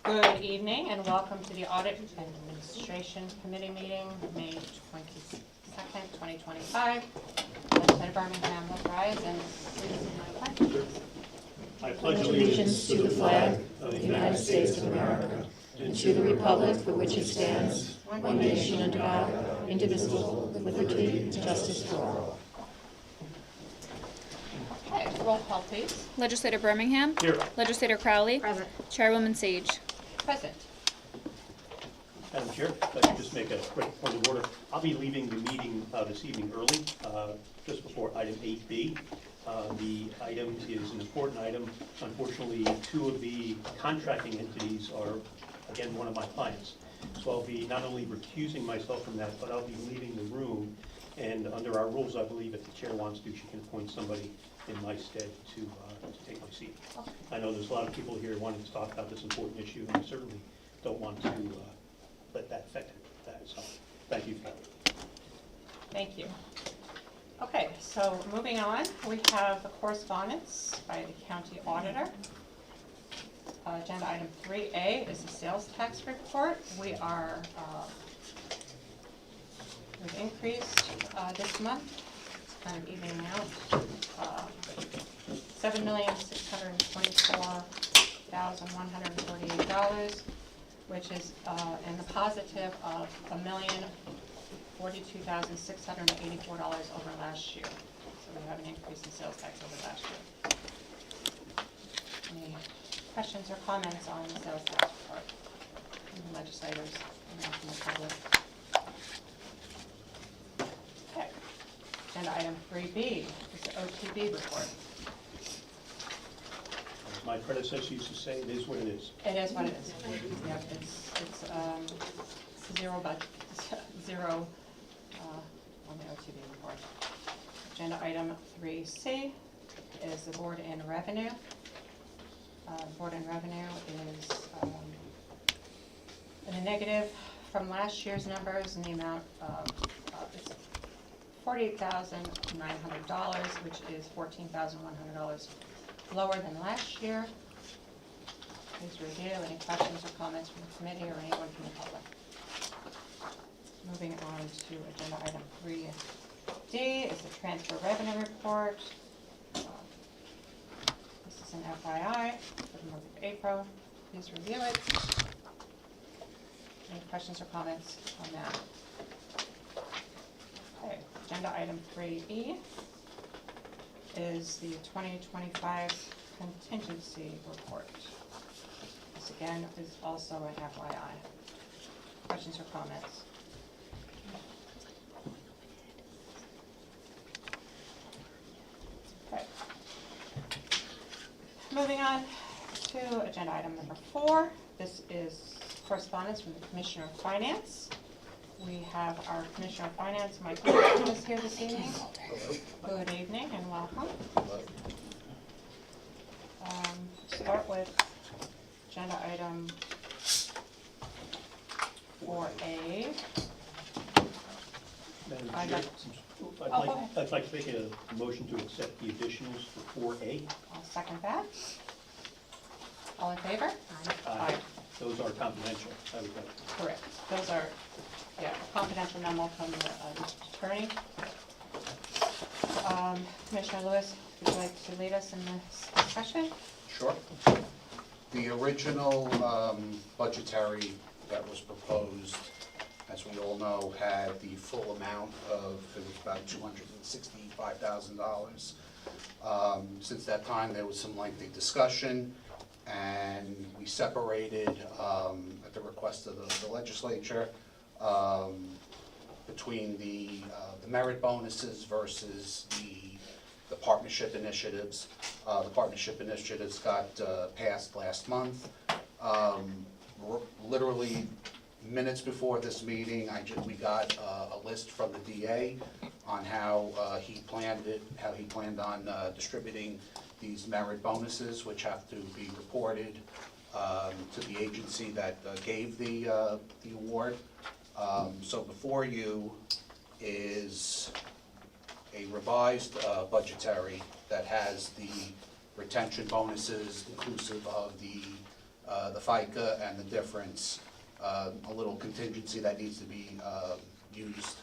Good evening and welcome to the Audit and Administration Committee meeting, May 22nd, 2025. Legislator Birmingham, let's rise and please my pledge. I pledge allegiance to the flag of the United States of America and to the republic for which it stands, one nation under God, indivisible, with liberty and justice for all. Okay, roll call please. Legislator Birmingham. Here. Legislator Crowley. Present. Chairwoman Sage. Present. Madam Chair, if I could just make a quick point of order. I'll be leaving the meeting this evening early, just before item 8B. The item is an important item. Unfortunately, two of the contracting entities are, again, one of my clients. So I'll be not only recusing myself from that, but I'll be leaving the room. And under our rules, I believe if the chair wants to, she can appoint somebody in my stead to take my seat. I know there's a lot of people here wanting to talk about this important issue, and I certainly don't want to let that affect that. So thank you for that. Thank you. Okay, so moving on, we have a correspondence by the county auditor. Agenda item 3A is the sales tax report. We've increased this month, kind of evening out, $7,624,148, which is in the positive of $1,042,684 over last year. So we have an increase in sales tax over last year. Any questions or comments on the sales tax report from the legislators and from the public? Okay. Agenda item 3B is the OTB report. As my predecessor used to say, it is what it is. It is what it is. Yep, it's zero budget, zero on the OTB report. Agenda item 3C is the board and revenue. Board and revenue is in a negative from last year's numbers in the amount of it's $48,900, which is $14,100 lower than last year. Please review any questions or comments from the committee or anyone from the public. Moving on to agenda item 3D is the transfer revenue report. This is an FYI for the month of April. Please review it. Any questions or comments on that? Okay, agenda item 3E is the 2025 contingency report. This again is also an FYI. Questions or comments? Okay. Moving on to agenda item number 4. This is correspondence from the Commissioner of Finance. We have our Commissioner of Finance, Mike Putnam, is here this evening. Good evening and welcome. Start with agenda item 4A. Madam I'd Chair, like- I'd like to make a motion to accept the additionals for 4A. I'll second that. All in favor? Those are confidential, I would like. Correct. Those are, yeah, confidential memo from the attorney. Commissioner Lewis, would you like to lead us in this discussion? Sure. The original budgetary that was proposed, as we all know, had the full amount of, it was about $265,000. Since that time, there was some lengthy discussion, and we separated, at the request of the legislature, between the merit bonuses versus the partnership initiatives. The partnership initiatives got passed last month. Literally minutes before this meeting, we got a list from the DA on how he planned on distributing these merit bonuses, which have to be reported to the agency that gave the award. So before you is a revised budgetary that has the retention bonuses inclusive of the the FICA and the difference, a little contingency that needs to be used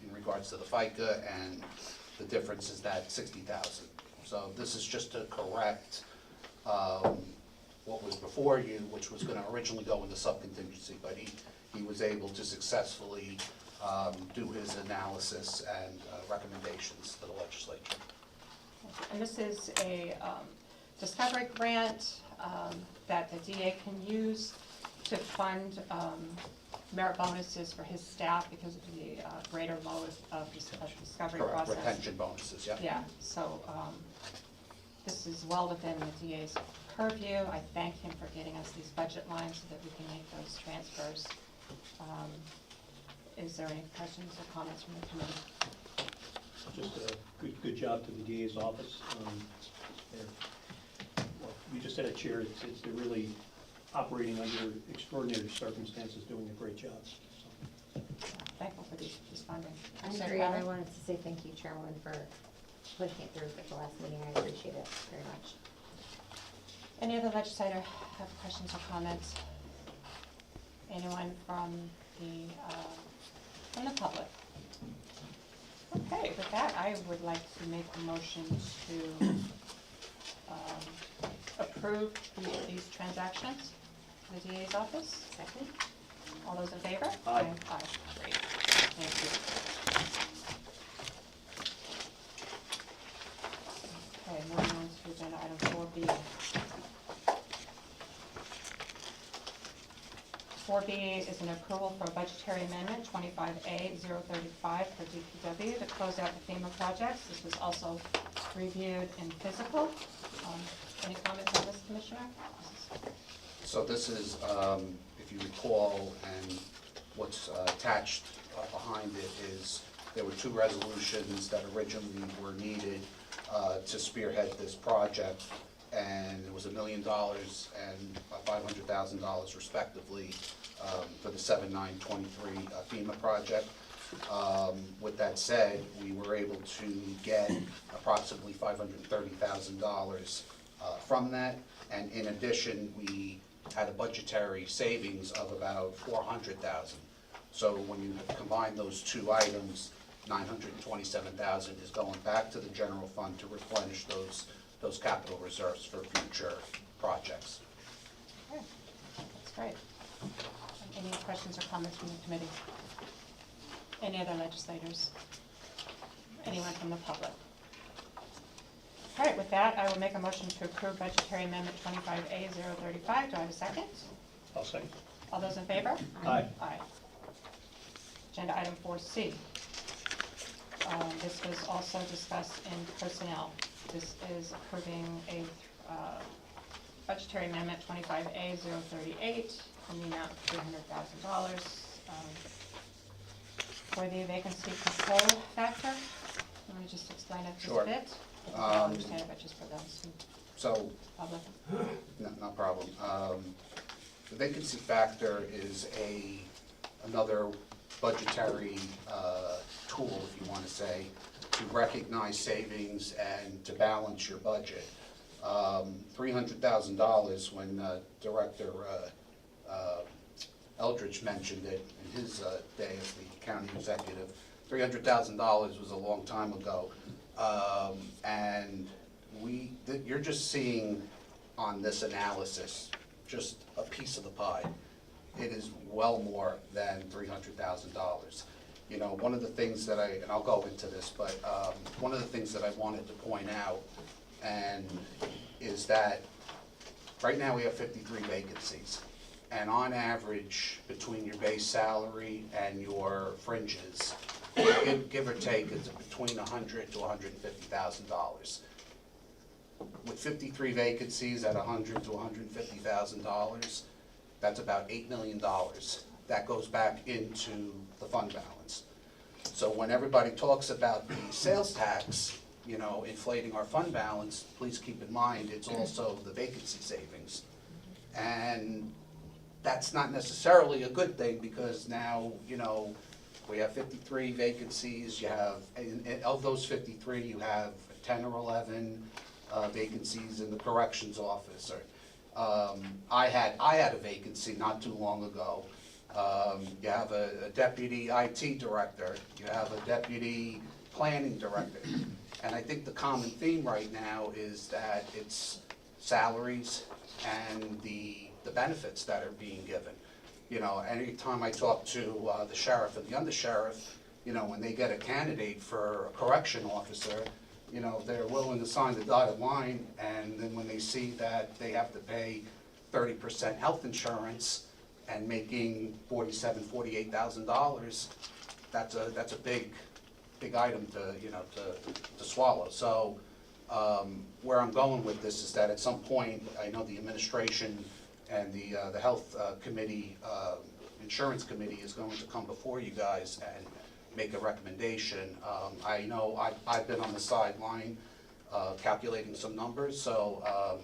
in regards to the FICA, and the difference is that 60,000. So this is just to correct what was before you, which was gonna originally go into sub-contingency, but he was able to successfully do his analysis and recommendations to the legislature. And this is a discovery grant that the DA can use to fund merit bonuses for his staff because of the greater load of discovery Correct, process. retention bonuses, yeah. Yeah, so this is well within the DA's purview. I thank him for getting us these budget lines so that we can make those transfers. Is there any questions or comments from the committee? Just a good job to the DA's office. Well, you just said it, Chair, they're really operating under extraordinary circumstances, doing a great job. So. Thankful for this funding. I Is there agree, and I any- wanted to say thank you, Chairwoman, for pushing it through at the last meeting. I appreciate it very much. Any other legislator have questions or comments? Anyone from the public? Okay, with that, I would like to make a motion to approve these transactions to the DA's office. Second? All those in favor? Aye. Aye, great, thank you. Okay, moving on to agenda item 4B. 4B is an approval for a budgetary amendment, 25A-035 for DPW to close out the FEMA projects. This was also reviewed in physical. Any comments on this, Commissioner? So this is, if you recall, and what's attached behind it is, there were two resolutions that originally were needed to spearhead this project, and it was $1 million and $500,000 respectively for the 7923 FEMA project. With that said, we were able to get approximately $530,000 from that, and in addition, we had a budgetary savings of about $400,000. So when you combine those two items, $927,000 is going back to the general fund to replenish those capital reserves for future projects. Okay, that's great. Any questions or comments from the committee? Any other legislators? Anyone from the public? All right, with that, I will make a motion to approve budgetary amendment 25A-035. Do I have a second? I'll second. All those in favor? Aye. Aye. Agenda item 4C. This was also discussed in personnel. This is approving a budgetary amendment 25A-038 in the amount of $300,000 for the vacancy control factor. You want to just explain it just Sure. a bit? I don't understand it, but just for those in So, public. no problem. The vacancy factor is another budgetary tool, if you want to say, to recognize savings and to balance your budget. $300,000, when Director Eldridge mentioned it in his day as the county executive, $300,000 was a long time ago. And you're just seeing on this analysis just a piece of the pie. It is well more than $300,000. You know, one of the things that and I'll go into this, but one of the things that I wanted to point out is that right now we have 53 vacancies. And on average, between your base salary and your fringes, give or take, it's between $100,000 to $150,000. With 53 vacancies at $100,000 to $150,000, that's about $8 million. That goes back into the fund balance. So when everybody talks about the sales tax, you know, inflating our fund balance, please keep in mind, it's also the vacancy savings. And that's not necessarily a good thing, because now, you know, we have 53 vacancies. You have, of those 53, you have 10 or 11 vacancies in the corrections office. I had a vacancy not too long ago. You have a deputy IT director, you have a deputy planning director. And I think the common theme right now is that it's salaries and the benefits that are being given. You know, anytime I talk to the sheriff and the undersheriff, you know, when they get a candidate for a correction officer, you know, they're willing to sign the dotted line, and then when they see that they have to pay 30% health insurance and making $47,000, $48,000, that's a big item to, you know, to swallow. So where I'm going with this is that at some point, I know the administration and the health committee, insurance committee is going to come before you guys and make a recommendation. I know I've been on the sideline calculating some numbers, so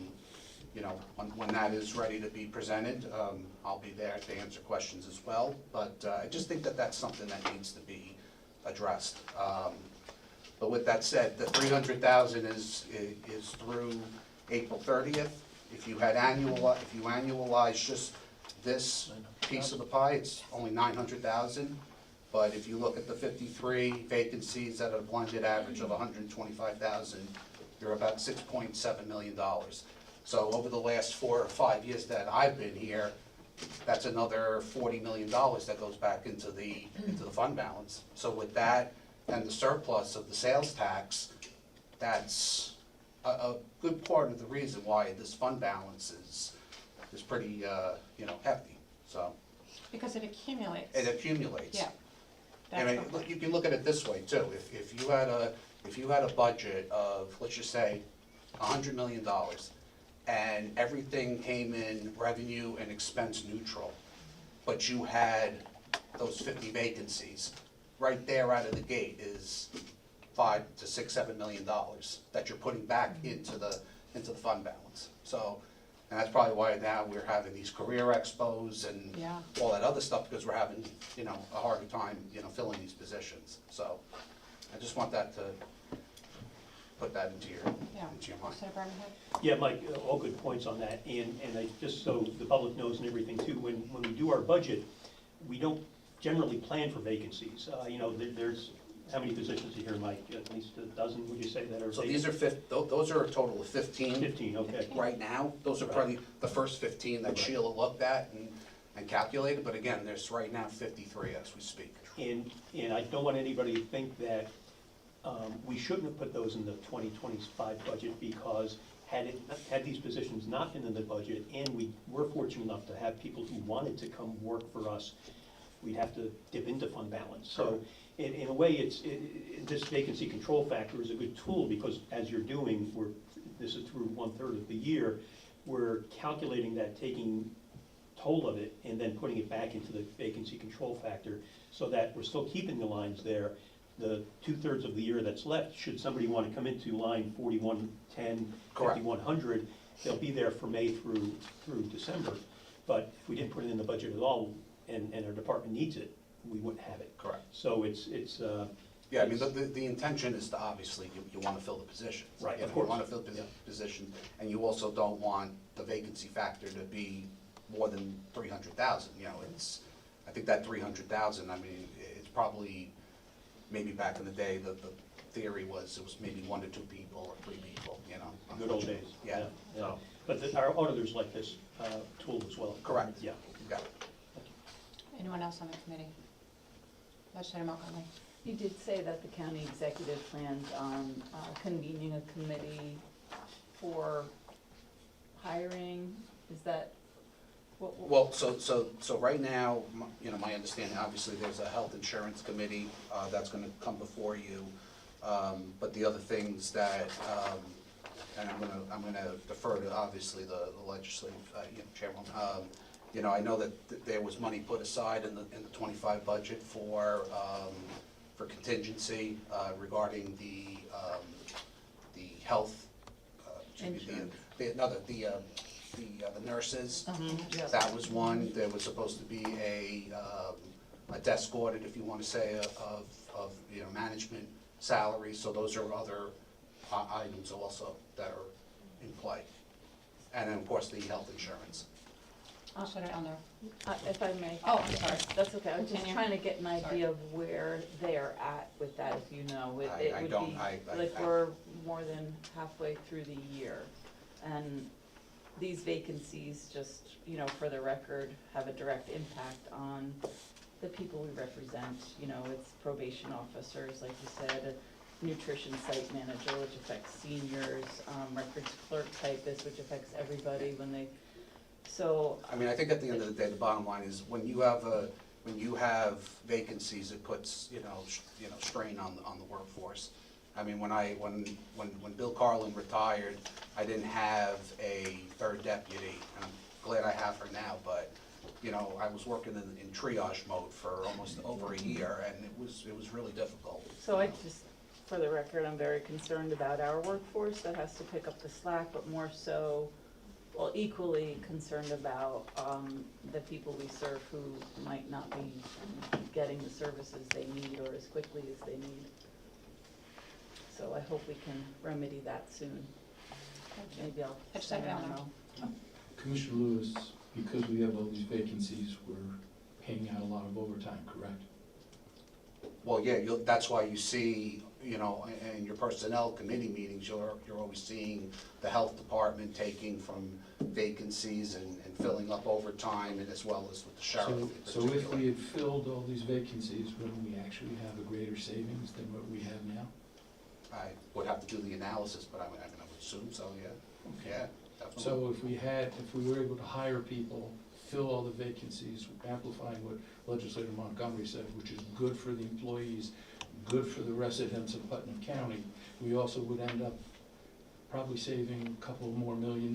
you know, when that is ready to be presented, I'll be there to answer questions as well. But I just think that that's something that needs to be addressed. But with that said, the $300,000 is through April 30th. If you annualize just this piece of the pie, it's only $900,000. But if you look at the 53 vacancies at a blended average of $125,000, you're about $6.7 million. So over the last 4 or 5 years that I've been here, that's another $40 million that goes back into the fund balance. So with that and the surplus of the sales tax, that's a good part of the reason why this fund balance is pretty you know, hefty. So Because it accumulates. it accumulates. Yeah. And That's the point. you can look at it this way too. If you had a budget of, let's just say, $100 million, and everything came in revenue and expense neutral, but you had those 50 vacancies, right there out of the gate is $5 to $6, $7 million that you're putting back into the fund balance. So, and that's probably why now we're having these career expos and Yeah. all that other stuff, because we're having, you know, a harder time, you know, filling these positions. So I just want that to put that into your mind. Senator Birmingham? Yeah, Mike, all good points on that, and I, just so the public knows and everything too, when we do our budget, we don't generally plan for vacancies. You know, there's, how many positions are here, Mike? At least a dozen, would you say, that are So vacant? these are those are a total of 15. 15, okay. Right now, those are probably the first 15 that Sheila looked at and calculated, but again, there's right now 53 as we speak. And I don't want anybody to think that we shouldn't have put those in the 2025 budget, because had these positions not been in the budget, and we were fortunate enough to have people who wanted to come work for us, we'd have to dip into fund balance. So in a way, this vacancy control factor is a good tool, because as you're doing, this is through 1/3 of the year, we're calculating that, taking toll of it, and then putting it back into the vacancy control factor, so that we're still keeping the lines there. The 2/3 of the year that's left, should somebody want to come into line 4110, Correct. 5100, they'll be there for May through December. But if we didn't put it in the budget at all, and our department needs it, we wouldn't have it. Correct. So it's Yeah, I mean, the intention is to, obviously, you want to fill the positions. Right, You of know, course. You want to fill the position, and you also don't want the vacancy factor to be more than 300,000, you know, I think that 300,000, I mean, it's probably, maybe back in the day, the theory was it was maybe 1 to 2 people or 3 people, you know. good old days. Yeah. So, but our auditors like this tool as well. Correct. Yeah. You got it. Anyone else on the committee? Legislator Montgomery? You did say that the county executive plans on convening a committee for hiring, is that? Well, so right now, you know, my understanding, obviously, there's a health insurance committee that's gonna come before you. But the other things that, and I'm gonna defer to, obviously, the legislative, you know, chairman. You know, I know that there was money put aside in the 25 budget for contingency regarding the health, Insurance. the nurses. Yeah. That was one. There was supposed to be a desk audit, if you want to say, of you know, management salary. So those are other items also that are in play. And then, of course, the health insurance. I'll shut it on there. If I may. Oh, I'm sorry. That's okay, I was just Continue. trying to get an Sorry. idea of where they're at with that, if you know. It I would don't- be, I- like, we're more than halfway through the year. And these vacancies, just, you know, for the record, have a direct impact on the people we represent. You know, it's probation officers, like you said, a nutrition site manager, which affects seniors, records clerk typist, which affects everybody when they, so, I mean, I think at the end of the day, the bottom line is when you have vacancies, it puts, strain on the workforce. I mean, when Bill Carlin retired, I didn't have a third deputy, and I'm glad I have her now, but, I was working in triage mode for almost over a year, and it was really difficult. so I just, for the record, I'm very concerned about our workforce that has to pick up the slack, but more so, well, equally concerned about the people we serve who might not be getting the services they need or as quickly as they need. So I hope we can remedy that soon. Maybe I'll send an email. Commissioner Lewis, because we have all these vacancies, we're paying out a lot of overtime, correct? Well, yeah, that's why you see, in your personnel committee meetings, you're always seeing the health department taking from vacancies and filling up overtime, and as well as with the sheriff in So if particular. we had filled all these vacancies, wouldn't we actually have a greater savings than what we have now? I would have to do the analysis, but I would assume so, yeah. Yeah, definitely. So if we were able to hire people, fill all the vacancies, amplifying what Legislator Montgomery said, which is good for the employees, good for the residents of Putnam County, we also would end up probably saving a couple more $1 million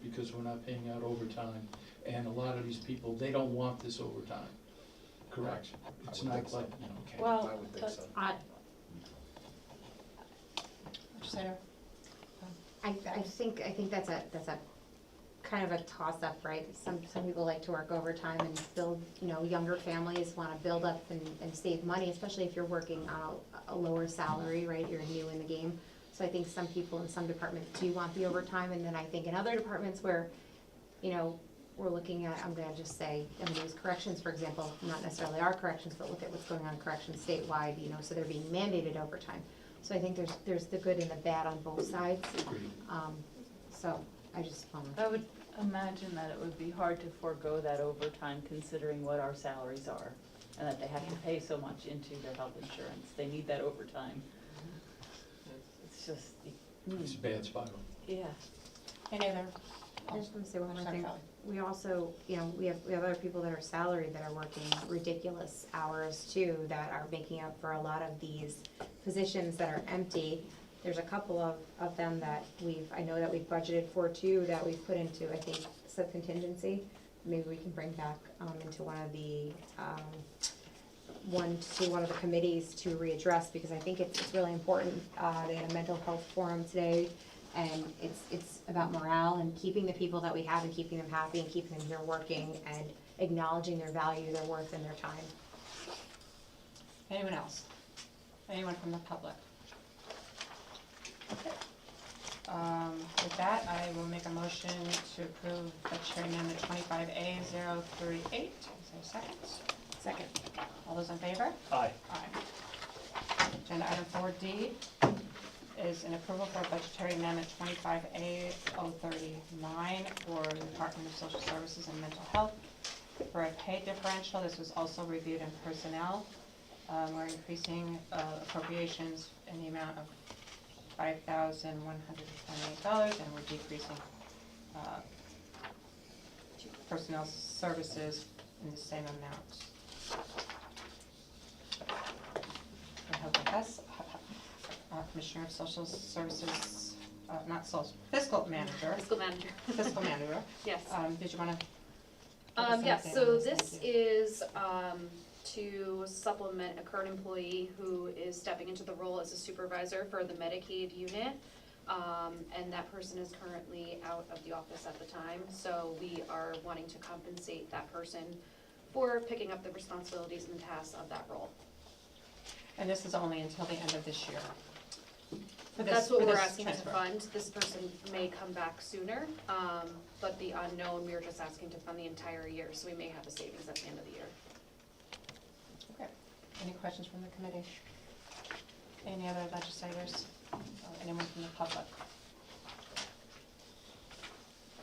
because we're not paying out overtime. And a lot of these people, they don't want this overtime, correct? I It's would not think so. like, okay. Well, I would think so. Legislator? I think that's a kind of a toss-up, right? Some people like to work overtime and build, younger families wanna build up and save money, especially if you're working on a lower salary, right? You're new in the game. So I think some people in some departments do want the overtime, and then I think in other departments where, we're looking at, I'm gonna just say, use corrections, for example, not necessarily our corrections, but look at what's going on in corrections statewide, so they're being mandated overtime. So I think there's the good and the bad on both sides. Agreed. So I just wanna. I would imagine that it would be hard to forego that overtime considering what our salaries are, and that they have to pay so much into their health insurance. They need that overtime. It's just, It's a bad spiral. yeah. Any other? I just want to say one more Sorry, thing. Kelly. We also, we have other people that are salaried that are working ridiculous hours too, that are making up for a lot of these positions that are empty. There's a couple of them that I know that we've budgeted for too, that we've put into, I think, Sub-Contingency. Maybe we can bring back into one of the committees to readdress, because I think it's really important. They had a mental health forum today, and it's about morale and keeping the people that we have and keeping them happy and keeping them here working and acknowledging their value, their worth, and their time. Anyone else? Anyone from the public? Okay. With that, I will make a motion to approve Budgetary Amendment 25A038. Is there a second? Second. All those in favor? Aye. Aye. Agenda item 4D is an approval for Budgetary Amendment 25A039 for the Department of Social Services and Mental Health for a pay differential. This was also reviewed in personnel. We're increasing appropriations in the amount of $5,128, and we're decreasing personnel services in the same amount. I hope it has. Commissioner of Social Services, Fiscal Manager. Fiscal manager. Fiscal Manager. Yes. Did you want to? Yes, so this is to supplement a current employee who is stepping into the role as a supervisor for the Medicaid unit. And that person is currently out of the office at the time, so we are wanting to compensate that person for picking up the responsibilities and tasks of that role. And this is only until the end of this year. For this- That's what for we're this asking to transfer. fund. This person may come back sooner, but the unknown, we were just asking to fund the entire year, so we may have a savings at the end of the year. Okay. Any questions from the committee? Any other legislators? Anyone from the public?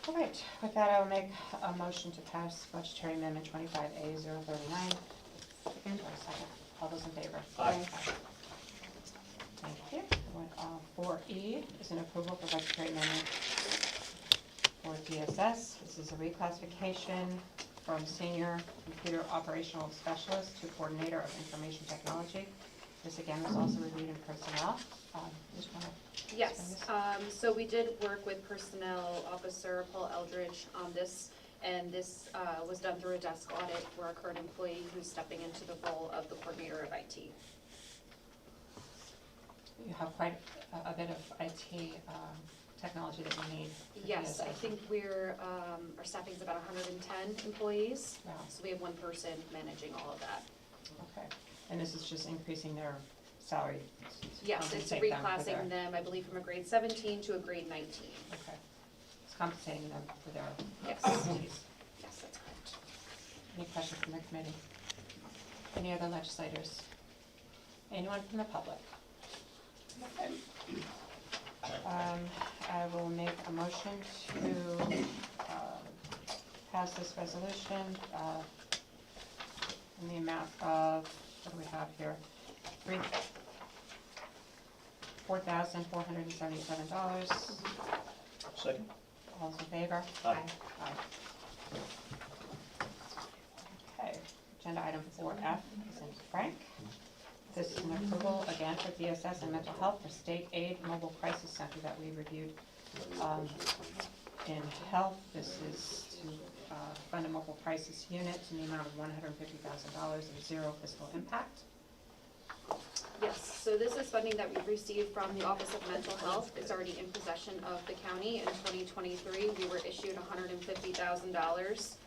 All right, with that, I will make a motion to pass budgetary amendment 25A039. Second or second? All those in favor? Aye. Thank you. 4E is an approval for budgetary amendment for DSS. This is a reclassification from senior computer operational specialist to coordinator of information technology. This again was also reviewed in personnel. Just wanna explain Yes, this? so we did work with Personnel Officer Paul Eldridge on this, and this was done through a desk audit for our current employee who's stepping into the role of the coordinator of IT. You have quite a bit of IT technology that you need. for Yes, I DSS. think our staffing's about 110 employees, Wow. so we have one person managing all of that. Okay, and this is just increasing their salary? to Yes, it's compensate them for their- reclassing them, I believe, from a grade 17 to a grade 19. Okay, it's compensating them for their Yes. expertise. Yes, that's correct. Any questions from the committee? Any other legislators? Anyone from the public? Okay. I will make a motion to pass this resolution in the amount of, what do we have here? $4,477. Second? All those in favor? Aye. Aye. Okay, agenda item 4F is in Frank. This is an approval, again, for DSS and mental health for state aid mobile crisis center that we reviewed. In health, this is to fund a mobile crisis unit in the amount of $150,000 and zero fiscal impact. Yes, so this is funding that we've received from the Office of Mental Health. It's already in possession of the county. In 2023, we were issued $150,000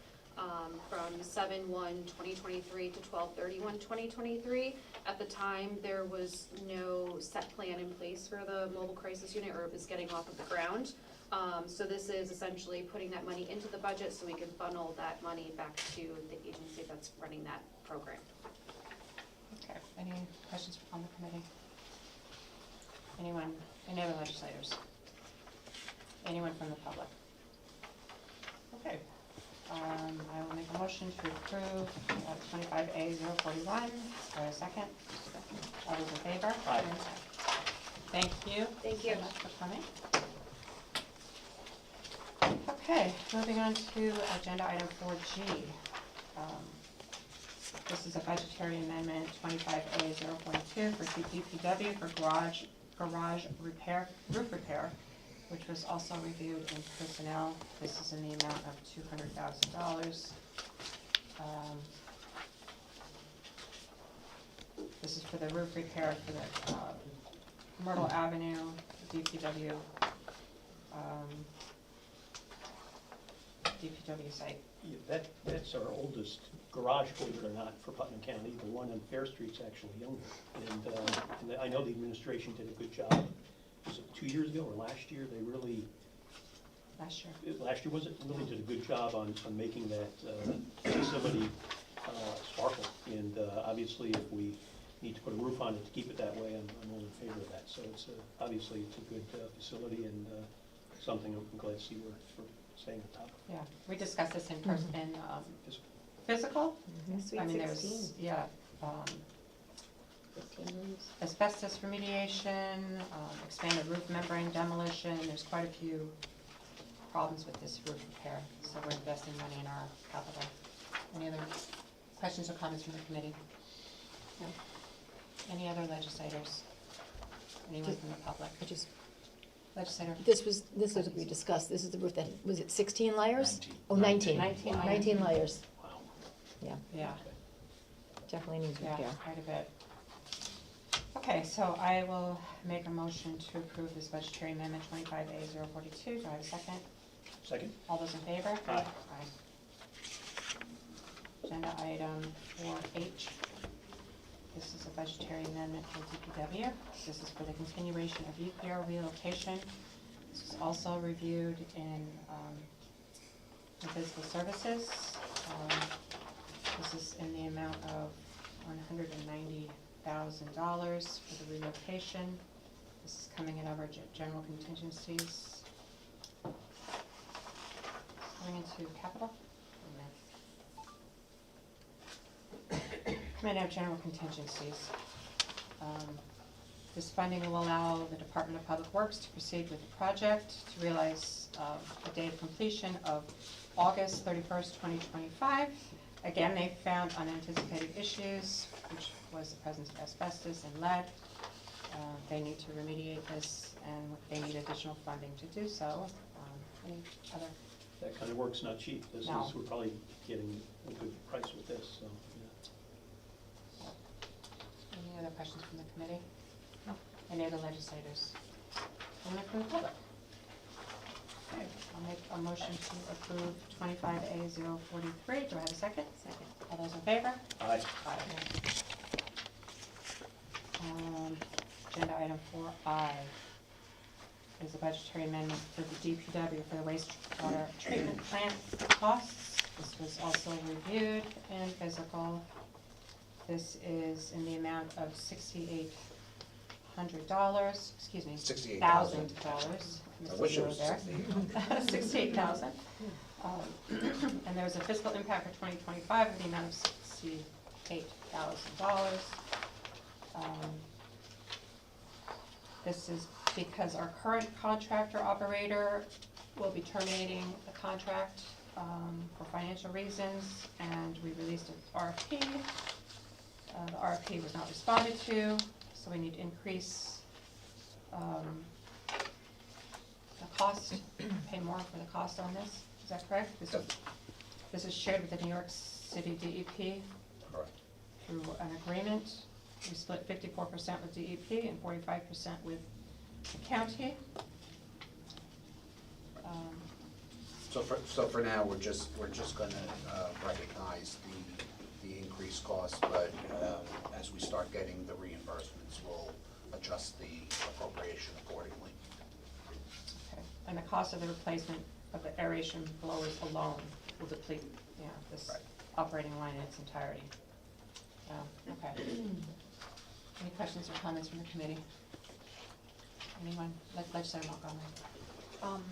from 7/1/2023 to 12/31/2023. At the time, there was no set plan in place for the mobile crisis unit, or it was getting off of the ground. So this is essentially putting that money into the budget so we can funnel that money back to the agency that's running that program. Okay, any questions on the committee? Anyone, any other legislators? Anyone from the public? Okay, I will make a motion to approve 25A041. A second? All those in favor? Aye. Thank you. Thank you. So much for coming. Okay, moving on to agenda item 4G. This is a budgetary amendment 25A0.2 for CPPW for garage repair, roof repair, which was also reviewed in personnel. This is in the amount of $200,000. This is for the roof repair for the Myrtle Avenue DPW DPW site. Yeah, that's our oldest garage, believe it or not, for Putnam County. The one on Fair Street's actually younger. And I know the administration did a good job. Was it 2 years ago or last year? They really, Last year. last year was it? Really did a good job on making that facility sparkle. And obviously, if we need to put a roof on it to keep it that way, I'm all in favor of that. So it's obviously it's a good facility and something I'm glad to see we're staying on top of. Yeah, we discussed this in physical. I mean, there's, yeah, 15 rooms. asbestos remediation, expanded roof membrane demolition. There's quite a few problems with this roof repair, so we're investing money in our capital. Any other questions or comments from the committee? No. Any other legislators? Anyone from the public? Legislator? This is what we discussed, this is the roof that, was it 16 layers? 19. Oh, 19. 19 layers. 19 layers, Wow. yeah, Yeah. definitely needs Yeah, repair. quite a bit. Okay, so I will make a motion to approve this budgetary amendment 25A042. Do I have a second? Second? All those in favor? Aye. Agenda item 4H. This is a budgetary amendment for DPW. This is for the continuation of EPR relocation. This is also reviewed in physical services. This is in the amount of $190,000 for the relocation. This is coming out of our general contingencies. Going into capital. Coming out of general contingencies. This funding will allow the Department of Public Works to proceed with the project to realize the date of completion of August 31st, 2025. Again, they found unanticipated issues, which was the presence of asbestos and lead. They need to remediate this, and they need additional funding to do so. Any other? That kind of work's not cheap. This No. is, we're probably getting a good price with this, so, yeah. Any other questions from the committee? No. Any other legislators? Anyone from the public? Okay, I'll make a motion to approve 25A043. Do I have a second? Second. All those in favor? Aye. Aye. Agenda item 4I is a budgetary amendment for the DPW for the wastewater treatment plant costs. This was also reviewed in physical. This is in the amount of $6,800, excuse me. $68,000. $1,000. I wish it was 68,000. And there's a fiscal impact for 2025 of the amount of $68,000. This is because our current contractor operator will be terminating the contract for financial reasons, and we released an RFP. The RFP was not responded to, so we need to increase the cost, pay more for the cost on this. Is that correct? This is shared with the New York City DEP Correct. through an agreement. We split 54% with DEP and 45% with the county. So for now, we're just gonna recognize the increased cost, but as we start getting the reimbursements, we'll adjust the appropriation accordingly. Okay. And the cost of the replacement of the aeration blowers alone will deplete, this Right. operating line in its entirety. Okay. Any questions or comments from the committee? Anyone? Legislator Montgomery.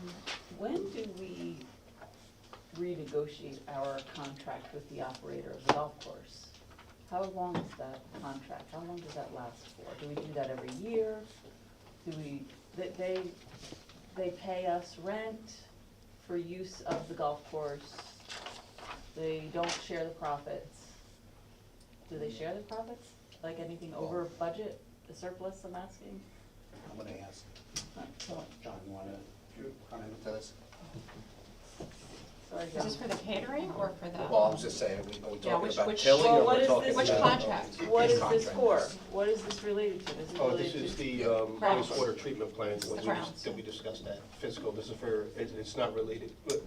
When do we renegotiate our contract with the operator of the golf course? How long is that contract? How long does that last for? Do we do that every year? They pay us rent for use of the golf course. They don't share the profits. Do they share the profits? Like anything over budget, the surplus, I'm asking? I'm gonna ask, John, you wanna comment to this? Sorry, Is this John. for the catering or for the? Well, I was just saying, are we Yeah, talking which- about which- Tilly well, or what we're is talking this- about? Which contract? What is this Contract. for? What is this related to? Is it Oh, this related is to? the Grounds. wastewater treatment plant The grounds. that we discussed at physical. This is for, it's not related, but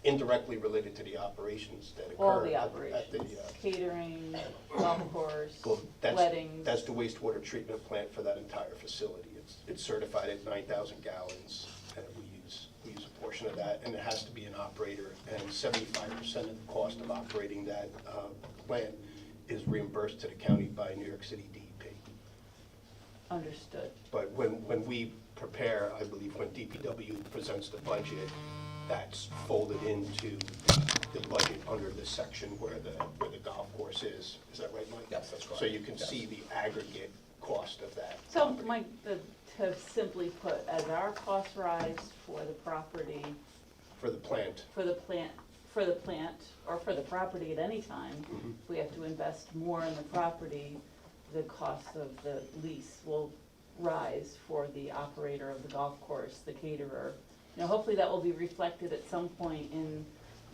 indirectly related to the operations that occur. All the at operations, the, catering, golf course, well, weddings. That's the wastewater treatment plant for that entire facility. It's certified at 9,000 gallons, and we use a portion of that, and it has to be an operator, and 75% of the cost of operating that plant is reimbursed to the county by New York City DEP. Understood. But when we prepare, I believe when DPW presents the budget, that's folded into the budget under the section where the golf course is. Is that right, Mike? Yes, that's correct. So you can Yes. see the aggregate cost of that. So, property. Mike, to simply put, as our costs rise for the property, For the plant. or for the property at any time, if we have to invest more in the property, the cost of the lease will rise for the operator of the golf course, the caterer. Hopefully that will be reflected at some point in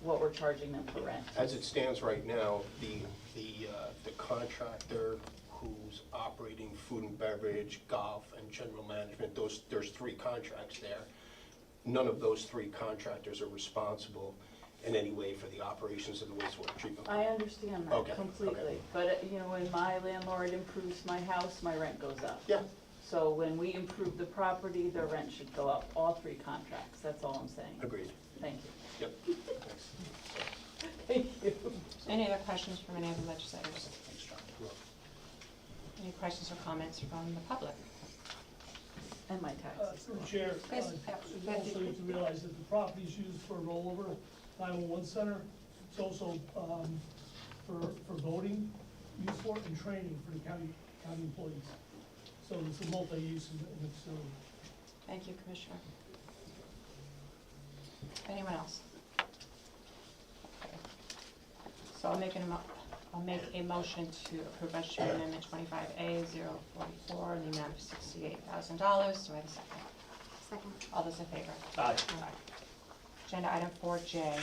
what we're charging them for rent. As it stands right now, the contractor who's operating food and beverage, golf, and general management, there's three contracts there. None of those three contractors are responsible in any way for the operations of the wastewater treatment I plant. understand Okay, that completely, okay. but, when my landlord improves my house, my rent goes up. Yeah, So when we improve the property, the rent should go up, all 3 contracts, that's all I'm saying. agreed. Thank you. Yep. Thanks. Thank you. Any other questions from any of the legislators? Thanks, John. Any questions or comments from the public? And my taxes. Through the chair, Yes, you also need to realize that the property is used for a rollover 911 center. It's also for voting, used for, and training for the county employees. So it's a multi-use in the facility. Thank you, Commissioner. Anyone else? Okay. So I'll make a motion to approve budgetary amendment 25A 044 in the amount of $68,000. Do I have a second? Second. All those in favor? Aye. Agenda item 4J.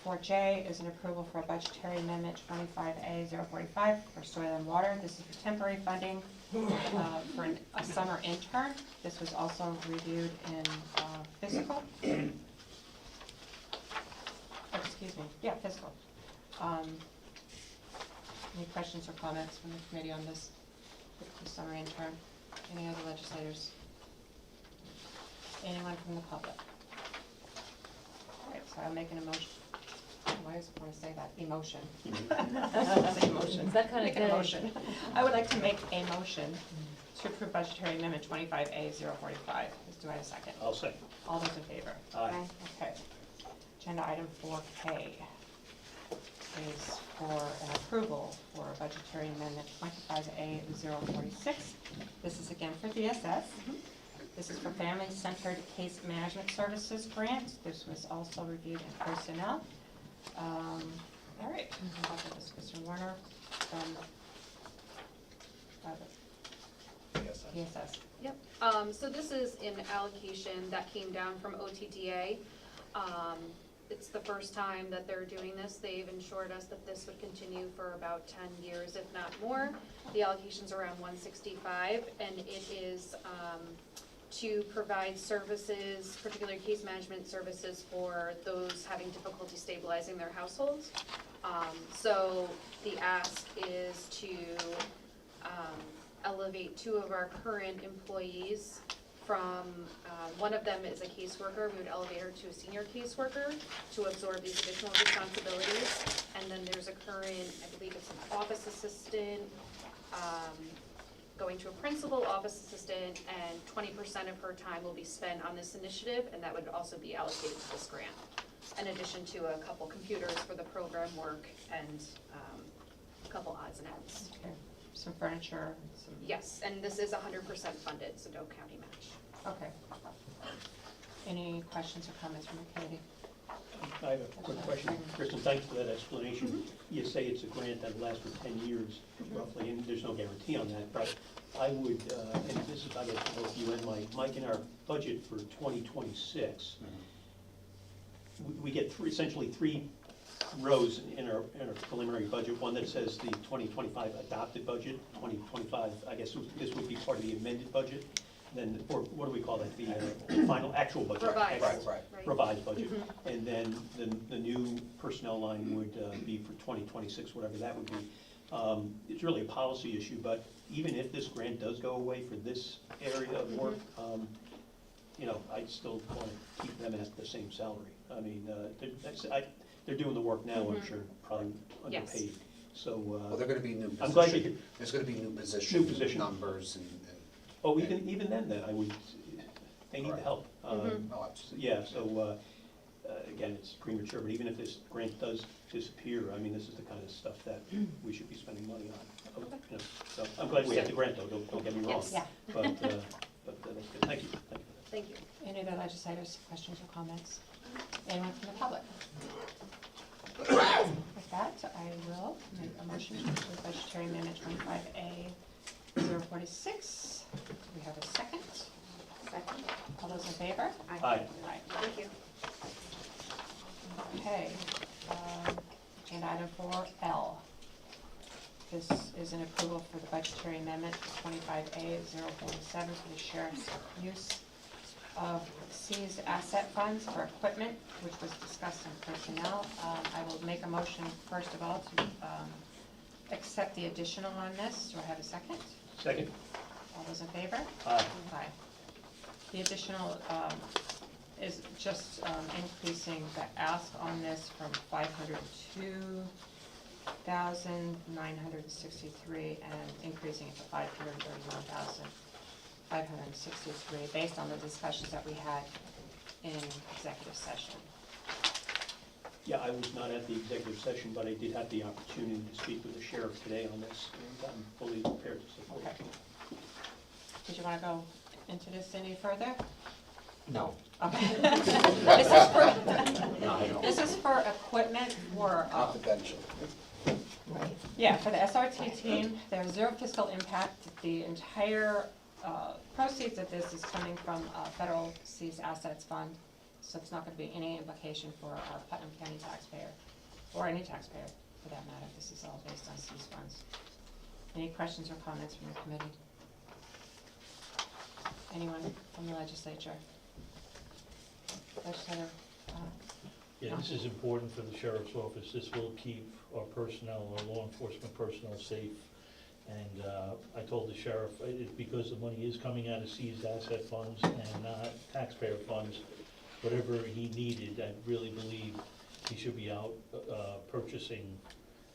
4J is an approval for a budgetary amendment 25A 045 for soil and water. This is for temporary funding for a summer intern. This was also reviewed in fiscal. Excuse me, yeah, fiscal. Any questions or comments from the committee on this summer intern? Any other legislators? Anyone from the public? All right, so I'm making a motion. Why does I want to say that? Emotion. Say emotion. Is that kind of Make a good? motion. I would like to make a motion to approve budgetary amendment 25A 045. Do I have a second? I'll second. All those in favor? Aye. Okay. Agenda item 4K is for an approval for a budgetary amendment 25A 046. This is again for DSS. This is for Family-Centered Case Management Services grant. This was also reviewed in personnel. All right, I'll give this to Mr. Warner from DSS. Yep, so this is an allocation that came down from OTDA. It's the first time that they're doing this. They've assured us that this would continue for about 10 years, if not more. The allocation's around 165, and it is to provide services, particularly case management services for those having difficulty stabilizing their households. So the ask is to elevate 2 of our current employees from, one of them is a caseworker, we would elevate her to a senior caseworker to absorb these additional responsibilities. And then there's a current, I believe it's an office assistant, going to a principal office assistant, and 20% of her time will be spent on this initiative, and that would also be allocated to this grant. In addition to a couple computers for the program work and a couple odds and ends. Okay. Some furniture, some. Yes, and this is 100% funded, so no county match. Okay. Any questions or comments from the committee? I have a quick question. Kristen, thanks for that explanation. You say it's a grant that lasts for 10 years roughly, and there's no guarantee on that, but I would, and this is, I guess, for both you and Mike, in our budget for 2026, we get essentially three rows in our preliminary budget. One that says the 2025 adopted budget, 2025, I guess this would be part of the amended budget. Then, or what do we call that, the final actual budget? Revised. Right. Revised budget. And then the new personnel line would be for 2026, whatever that would be. It's really a policy issue, but even if this grant does go away for this area of work, you know, I'd still want to keep them at the same salary. I mean, they're doing the work now, I'm sure, probably Yes. underpaid. So, Well, they're gonna be new I'm glad position, you, there's gonna be new position position. numbers and. oh, even then, I would, they need the help. Oh, absolutely. Yeah, so, again, it's premature, but even if this grant does disappear, I mean, this is the kind of stuff that we should be spending money on. You know, so, I'm glad we have the grant, though, don't get me wrong. Yes. Yeah. But that's good, thank you. Thank you. Any other legislators, questions or comments? Anyone from the public? With that, I will make a motion to approve budgetary amendment 25A 046. Do we have a second? Second. All those in favor? Aye. Aye. Thank you. Okay, agenda item 4L. This is an approval for the budgetary amendment 25A 047 for the sheriff's use of seized asset funds for equipment, which was discussed in personnel. I will make a motion, first of all, to accept the additional on this. Do I have a second? Second? All those in favor? Aye. Aye. The additional is just increasing the ask on this from 502,963 and increasing it to 531,563 based on the discussions that we had in executive session. Yeah, I was not at the executive session, but I did have the opportunity to speak with the sheriff today on this, and I'm fully prepared to support Okay. it. Did you want to go into this any further? No. Okay. No. This is for equipment for, Confidential. Right. yeah, for the SRT team. There's zero fiscal impact. The entire proceeds of this is coming from federal seized assets fund. So it's not going to be any implication for our Putnam County taxpayer, or any taxpayer for that matter. This is all based on seized funds. Any questions or comments from the committee? Anyone from the legislature? Legislator? Yeah, this is important for the sheriff's office. This will keep our personnel, our law enforcement personnel safe. And I told the sheriff, because the money is coming out of seized asset funds and not taxpayer funds, whatever he needed, I really believe he should be out purchasing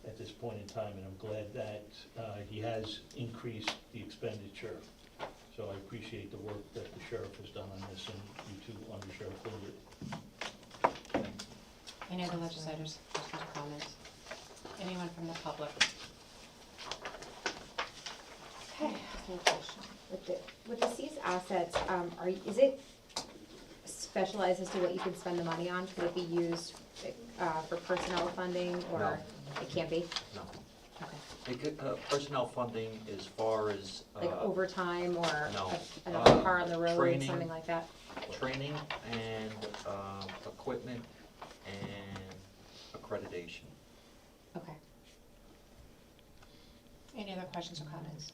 at this point in time. And I'm glad that he has increased the expenditure. So I appreciate the work that the sheriff has done on this, and you too, Under Sheriff Hilbert. Any other legislators, questions or comments? Anyone from the public? Okay. With the seized assets, is it specialized as to what you can spend the money on? Could it be used for personnel funding, or No. it can't be? No. Okay. It could, personnel funding as far as, Like overtime or no. another car on the road, Training. something like that? training and, equipment and accreditation. Okay. Any other questions or comments?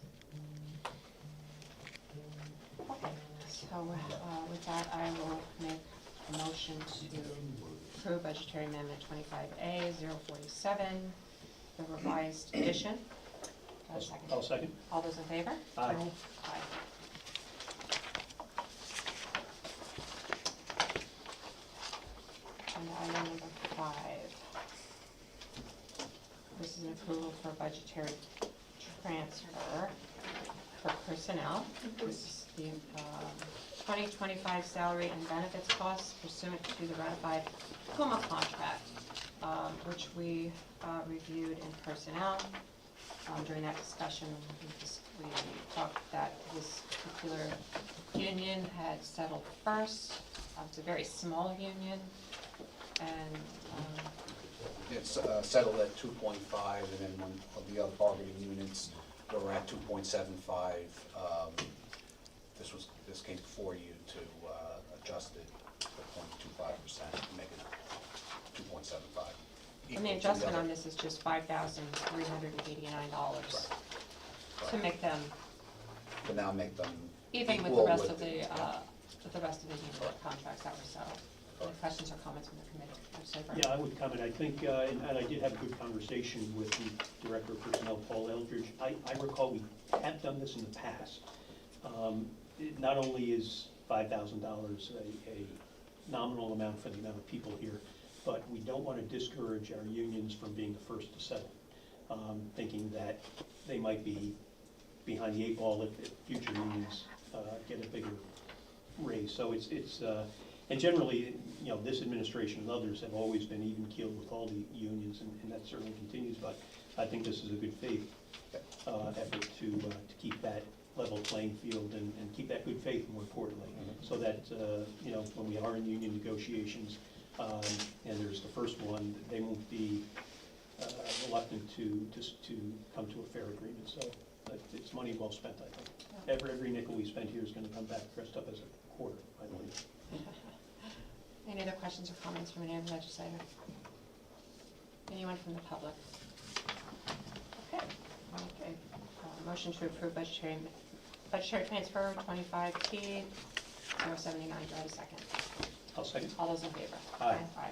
Okay, so with that, I will make a motion to approve budgetary amendment 25A 047, the revised edition. Do I have a second? I'll second. All those in favor? Aye. Aye. And item number 5. This is an approval for budgetary transfer for personnel. This is the 2025 salary and benefits costs pursuant to the ratified PuMa contract, which we reviewed in personnel. During that discussion, we talked that this particular union had settled first. It's a very small union, and It's settled at 2.5, and then one of the other bargaining units were at 2.75. This came before you to adjust it to 0.25%, to make it 2.75. and the adjustment on this is just $5,389 to make them To now make them even with the equal rest of the- the union contracts that were settled. Any questions or comments from the committee? Legislator Burke? Yeah, I would comment. I think, and I did have a good conversation with the Director of Personnel, Paul Eldridge. I recall we have done this in the past. Not only is $5,000 a nominal amount for the amount of people here, but we don't want to discourage our unions from being the first to settle, thinking that they might be behind the 8 ball if future unions get a bigger raise. So it's and generally, you know, this administration and others have always been even keeled with all the unions, and that certainly continues. But I think this is a good faith effort to keep that level playing field and keep that good faith, more importantly, so that you know, when we are in union negotiations and there's the first one, they won't be reluctant to come to a fair agreement. So it's money well spent, I think. Every nickel we spend here is going to come back dressed up as a quarter, I believe. Any other questions or comments from any other legislator? Anyone from the public? Okay. Motion to approve budgetary transfer 25P 079. Do I have a second? I'll second. All those in favor? Aye. Aye.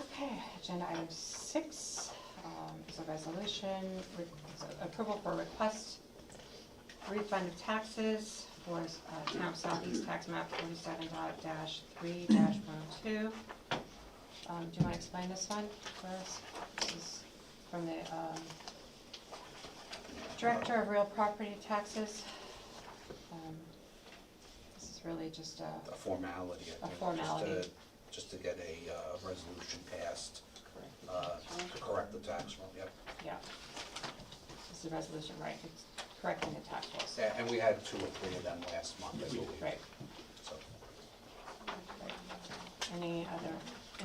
Okay, agenda item 6 is a resolution, approval for request refund of taxes for Town of Southeast Tax Map 47.3-102. Do you want to explain this one for us? This is from the Director of Real Property Taxes. This is really just A formality, I A think, formality. just to get a resolution passed correct. to correct the tax roll, yep. Yeah. This is a resolution, right? It's correcting the tax rolls. Yeah, and we had 2 or 3 of them last month, I believe. Right. So, Any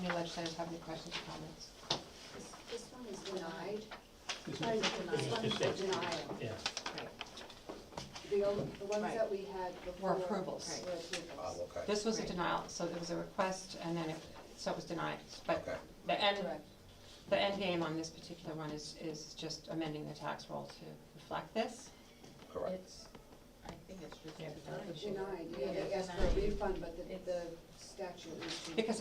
legislators have any questions or comments? This one is denied. This This is- one is a denial. Yeah. The ones Right. that we had before. Were approvals. Were approvals. okay. This was a Right. denial, so there was a request and then so it was denied. But Okay. the end Correct. game on this particular one is just amending the tax roll to reflect this. Correct. I think it's just. Denied, yeah, they asked for a refund, but the statute was to. Because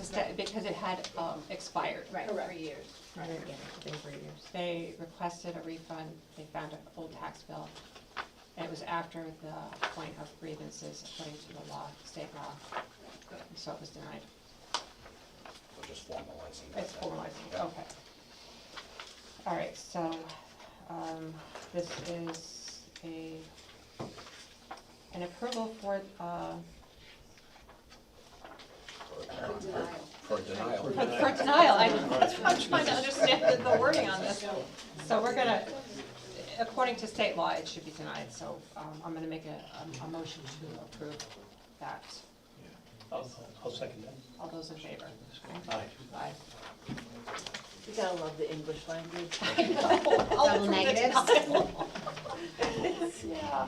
it had expired. Right, For correct. years. Right. They requested a refund, they found an old tax bill, and it was after the point of grievances according to the law, state law, and so it was denied. We're just formalizing that. It's formalizing, Yeah. okay. All right, so, this is an approval for, For a denial. for denial, I'm trying to understand the wording on this. So we're gonna, according to state law, it should be denied, so I'm gonna make a motion to approve that. I'll second that. All those in favor? Aye. Aye. You gotta love the English language. I know. Double negatives. Yeah.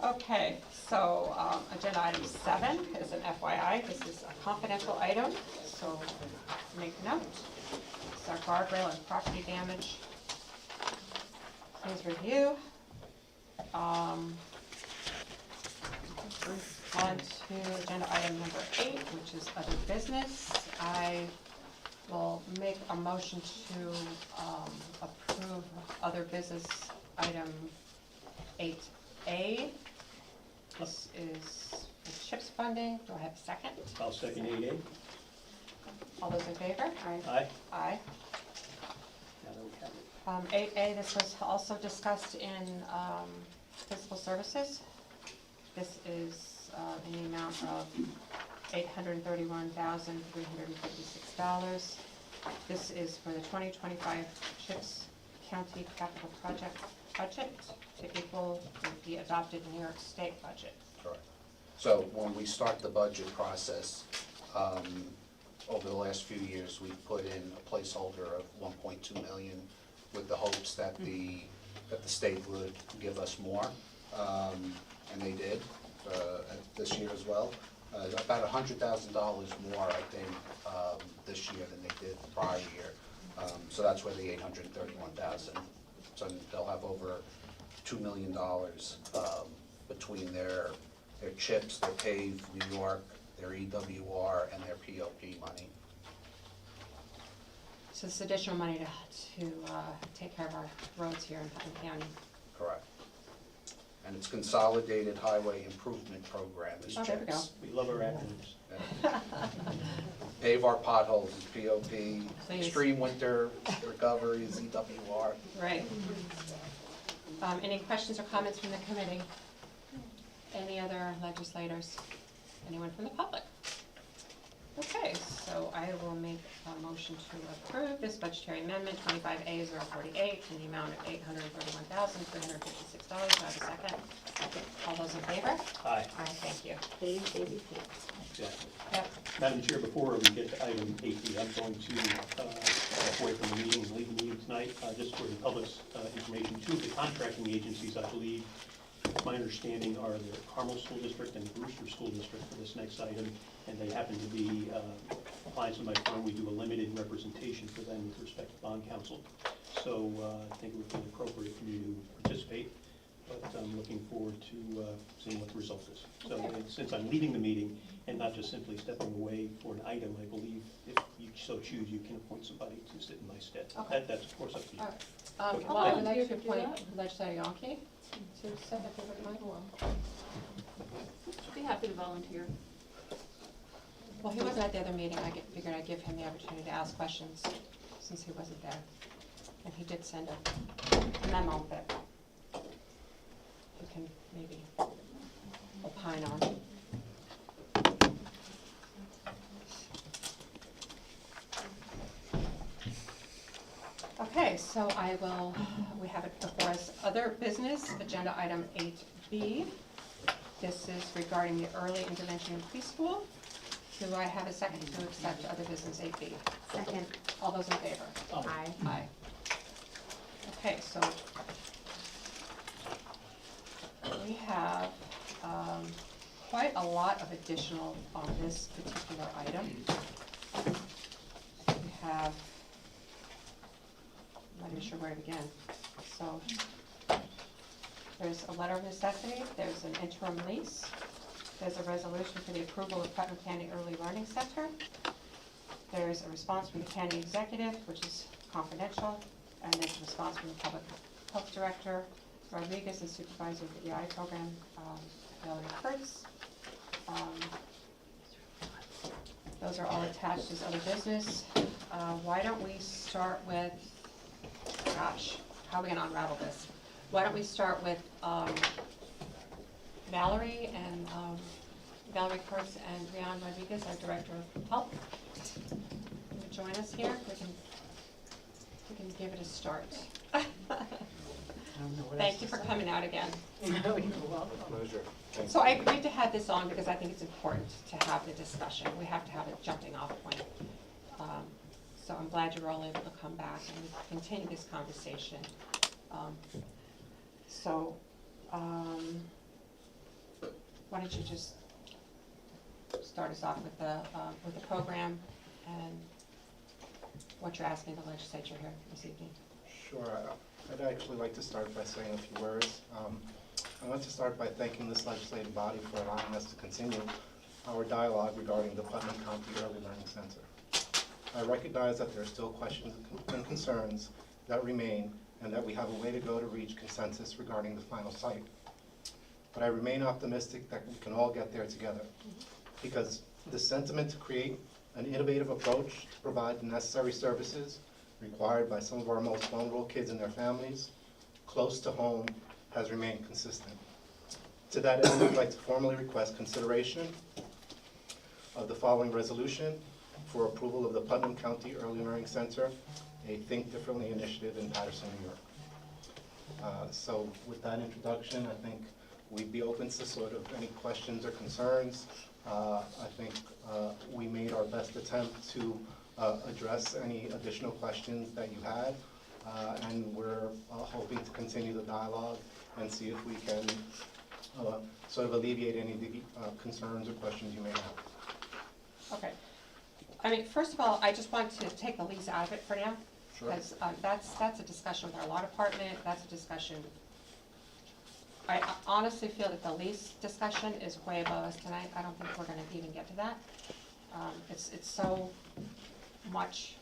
Okay, so agenda item 7 is an FYI. This is a confidential item, so make note. It's our guardrail and property damage. Please review. On to agenda item number 8, which is other business. I will make a motion to approve other business item 8A. This is the CHIPS funding. Do I have a second? I'll second 8A. All those in favor? Aye. Aye. Now that we have it. 8A, this was also discussed in fiscal services. This is in the amount of $831,356. This is for the 2025 CHIPS County Capital Project budget to equal the adopted New York State budget. Correct. So when we start the budget process, over the last few years, we've put in a placeholder of 1.2 million with the hopes that the state would give us more, and they did this year as well. About $100,000 more, I think, this year than they did the prior year. So that's where the 831,000. So they'll have over $2 million between their CHIPS, their PAVE New York, their EWR, and their POP money. So this additional money to take care of our roads here in Putnam County. Correct. And it's Consolidated Highway Improvement Program is Oh, there we CHIPS. We love our acronyms. Yeah. Pave our potholes is POP, Please. Extreme Winter Recovery is EWR. Right. Any questions or comments from the committee? Any other legislators? Anyone from the public? Okay, so I will make a motion to approve this budgetary amendment 25A048 in the amount of $831,356. Do I have a second? All those in favor? Aye. Aye, thank you. Exactly. Yep. Madam Chair, before we get to item 8B, I'm going to step away from the meeting and leave the meeting tonight, just for the public's information. Two of the contracting agencies, I believe, my understanding, are the Carmel School District and the Brewster School District for this next item, and they happen to be clients of my firm. We do a limited representation for them with respect to bond counsel. So I think it would be appropriate for you to participate. but I'm looking forward to seeing what the result is. So since I'm leaving the meeting and not just simply stepping away for an item, I believe if you so choose, you can appoint somebody to sit in my stead. Okay. That's of course up to you. All right. Okay. Well, I would Volunteer like to to do appoint that? Legislator Yonke to sit at the time. Should be happy to volunteer. Well, he wasn't at the other meeting, figured I'd give him the opportunity to ask questions since he wasn't there. And he did send a memo that you can maybe opine on. Okay, so we have it before us, other business, agenda item 8B. This is regarding the early intervention in preschool. Do I have a second to accept other business 8B? Second. All those in favor? Aye. Aye. Okay, so we have quite a lot of additional on this particular item. We have, I'm not even sure where to begin. So there's a letter of necessity, there's an interim lease, there's a resolution for the approval of Putnam County Early Learning Center. There's a response from the county executive, which is confidential, and there's a response from the public health director, Rodriguez, and supervisor of the EI program, Melanie Kurtz. Those are all attached as other business. Why don't we start with, gosh, how are we gonna unravel this? Why don't we start with Valerie and Valerie Kurtz and Rian Rodriguez, our director of health. Can you join us here? We can give it a start. Thank you for coming out again. Pleasure. So I agreed to have this on because I think it's important to have the discussion. We have to have a jumping off point. So I'm glad you were all able to come back and continue this conversation. Why don't you just start us off with the program and what you're asking the legislature here this evening. Sure. I'd actually like to start by saying a few words. I want to start by thanking this legislative body for allowing us to continue our dialogue regarding the Putnam County Early Learning Center. I recognize that there are still questions and concerns that remain and that we have a way to go to reach consensus regarding the final site. But I remain optimistic that we can all get there together because the sentiment to create an innovative approach to provide the necessary services required by some of our most vulnerable kids and their families close to home has remained consistent. To that end, I'd like to formally request consideration of the following resolution for approval of the Putnam County Early Learning Center, a Think Differently initiative in Paterson, New York. So with that introduction, I think we'd be open to sort of any questions or concerns. I think we made our best attempt to address any additional questions that you had, and we're hoping to continue the dialogue and see if we can sort of alleviate any of the concerns or questions you may have. Okay. I mean, first of all, I just want to take the lease out of it for now. Sure. Because that's a discussion with our law department, that's a discussion. I honestly feel that the lease discussion is way above us tonight. I don't think we're gonna even get to that. It's so much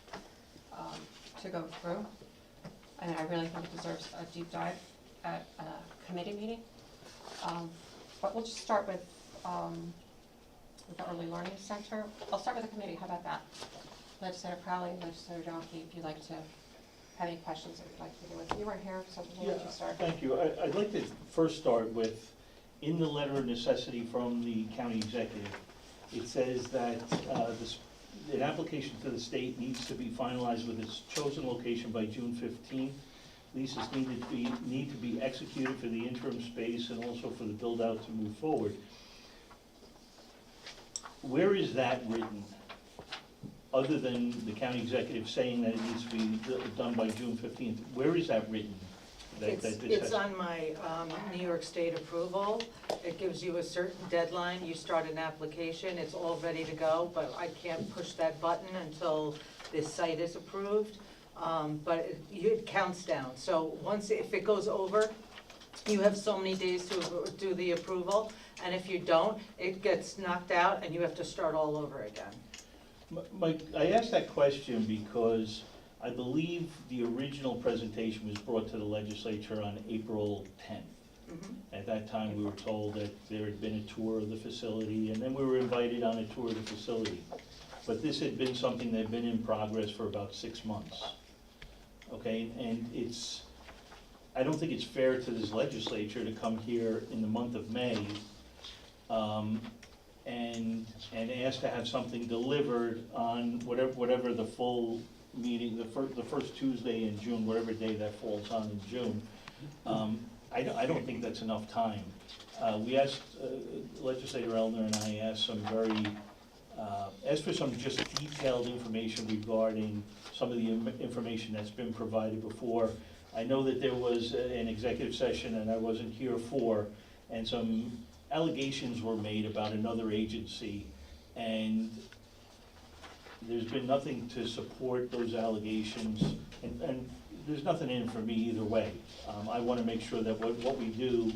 to go through. And I really think it deserves a deep dive at a committee meeting. But we'll just start with the Early Learning Center. I'll start with the committee, how about that? Legislator Crowley, Legislator Donkey, if you'd like to have any questions that you'd like to deal with. You weren't here, so we'll let you start. Thank you. I'd like to first start with, in the letter of necessity from the county executive, it says that an application to the state needs to be finalized with its chosen location by June 15th. Leases need to be executed for the interim space and also for the build-out to move forward. Where is that written? Other than the county executive saying that it needs to be done by June 15th, where is that written? It's on my New York State approval. It gives you a certain deadline. You start an application, it's all ready to go, but I can't push that button until this site is approved. But it counts down. So if it goes over You have so many days to do the approval, and if you don't, it gets knocked out and you have to start all over again. Mike, I asked that question because I believe the original presentation was brought to the legislature on April 10th. At that time, we were told that there had been a tour of the facility, and then we were invited on a tour of the facility. But this had been something that had been in progress for about 6 months. Okay, and I don't think it's fair to this legislature to come here in the month of May and ask to have something delivered on whatever the full meeting, the first Tuesday in June, whatever day that falls on in June. I don't think that's enough time. We asked, Legislator Elder and I asked for some just detailed information regarding some of the information that's been provided before. I know that there was an executive session and I wasn't here for, and some allegations were made about another agency, and there's been nothing to support those allegations, and there's nothing in it for me either way. I want to make sure that what we do,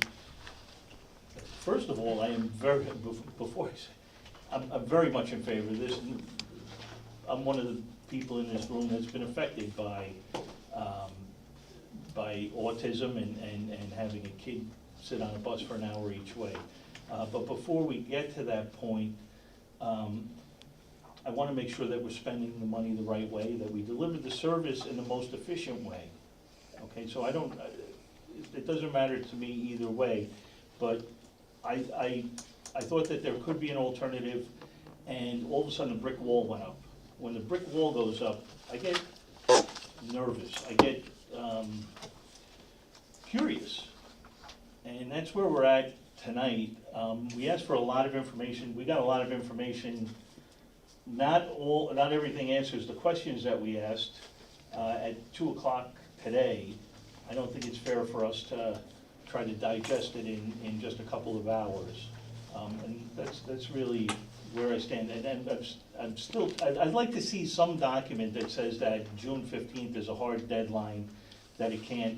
first of all, I am very, before I say, I'm very much in favor of this. I'm one of the people in this room that's been affected by autism and having a kid sit on a bus for an hour each way. But before we get to that point, I want to make sure that we're spending the money the right way, that we deliver the service in the most efficient way. Okay, so it doesn't matter to me either way, but I thought that there could be an alternative, and all of a sudden a brick wall went up. When the brick wall goes up, I get nervous, I get curious, and that's where we're at tonight. We asked for a lot of information, we got a lot of information. Not everything answers the questions that we asked at 2 o'clock today. I don't think it's fair for us to try to digest it in just a couple of hours. And that's really where I stand. And I'd like to see some document that says that June 15th is a hard deadline, that it can't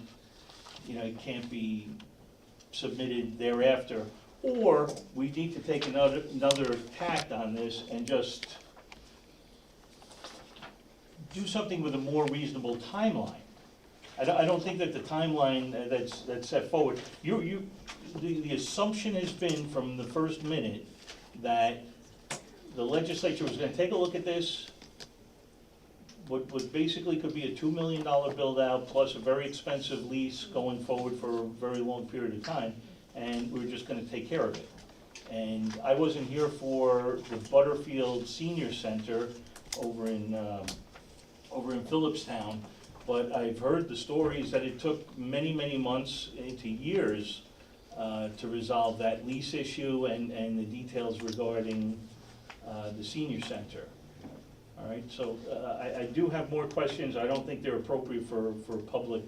be submitted thereafter. Or we need to take another tact on this and just do something with a more reasonable timeline. I don't think that the timeline that's set forward, the assumption has been from the first minute that the legislature was gonna take a look at this, what basically could be a $2 million build out plus a very expensive lease going forward for a very long period of time, and we're just gonna take care of it. And I wasn't here for the Butterfield Senior Center over in Phillipstown, but I've heard the stories that it took many, many months into years to resolve that lease issue and the details regarding the senior center. All right, so I do have more questions. I don't think they're appropriate for public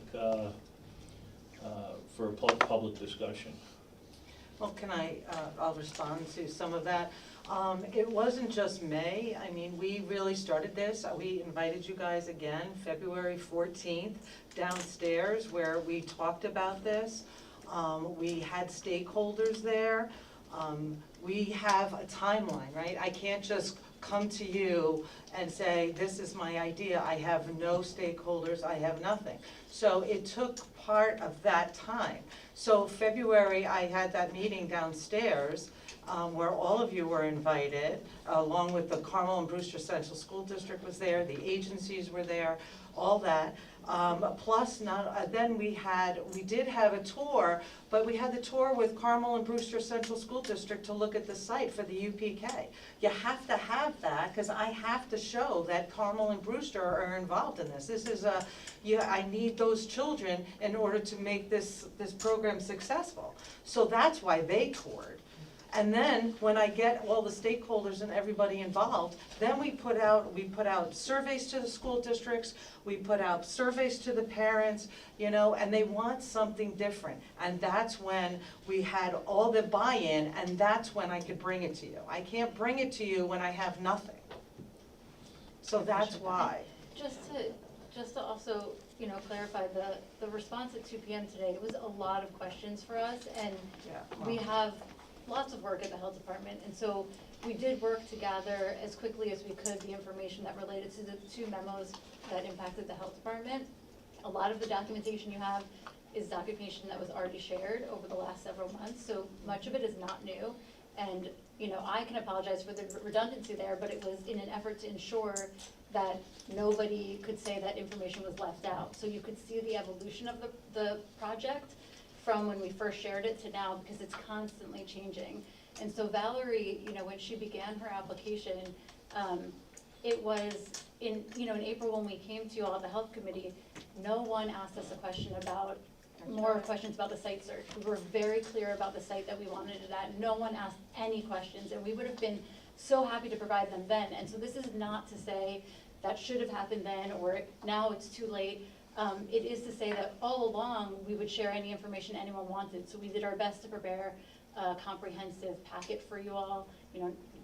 discussion. Well, I'll respond to some of that. It wasn't just May. I mean, we really started this. We invited you guys again, February 14th, downstairs where we talked about this. We had stakeholders there. We have a timeline, right? I can't just come to you and say, this is my idea. I have no stakeholders, I have nothing. So it took part of that time. So February, I had that meeting downstairs where all of you were invited, along with the Carmel and Brewster Central School District was there, the agencies were there, all that. Plus, then we did have a tour, but we had the tour with Carmel and Brewster Central School District to look at the site for the UPK. You have to have that, because I have to show that Carmel and Brewster are involved in this. This is I need those children in order to make this program successful. So that's why they toured. And then, when I get all the stakeholders and everybody involved, then we put out surveys to the school districts, we put out surveys to the parents, and they want something different. And that's when we had all the buy-in, and that's when I could bring it to you. I can't bring it to you when I have nothing. So that's why. Just just to also, clarify, the response at 2 PM today, it was a lot of questions for us, and we have lots of work at the health department, and so we did work to gather as quickly as we could the information that related to the 2 memos that impacted the health department. A lot of the documentation you have is documentation that was already shared over the last several months, so much of it is not new. And, I can apologize for the redundancy there, but it was in an effort to ensure that nobody could say that information was left out. So you could see the evolution of the project from when we first shared it to now, because it's constantly changing. And so Valerie, when she began her application, it was in April when we came to you all at the health committee, no one asked us a question about, more questions about the site search. We were very clear about the site that we wanted it at. No one asked any questions, and we would have been so happy to provide them then. And so this is not to say that should have happened then, or now it's too late. It is to say that all along, we would share any information anyone wanted. So we did our best to prepare a comprehensive packet for you all.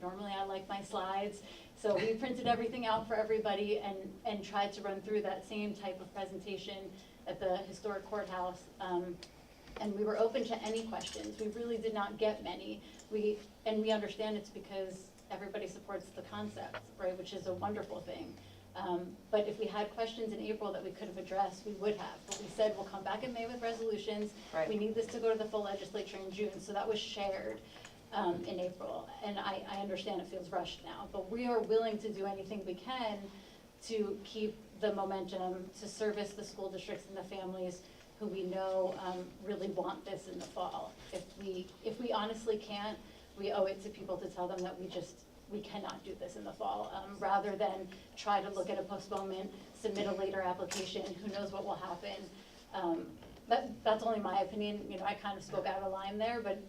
Normally I like my slides. So we printed everything out for everybody and tried to run through that same type of presentation at the historic courthouse. And we were open to any questions. We really did not get many. We understand it's because everybody supports the concept, right, which is a wonderful thing. But if we had questions in April that we could have addressed, we would have. But we said we'll come back in May with resolutions. Right. We need this to go to the full legislature in June, so that was shared in April. And I understand it feels rushed now, but we are willing to do anything we can to keep the momentum, to service the school districts and the families who we know really want this in the fall. If we honestly can't, we owe it to people to tell them that we cannot do this in the fall, rather than try to look at a postponement, submit a later application, who knows what will happen. That's only my opinion, I kind of spoke out of line there, but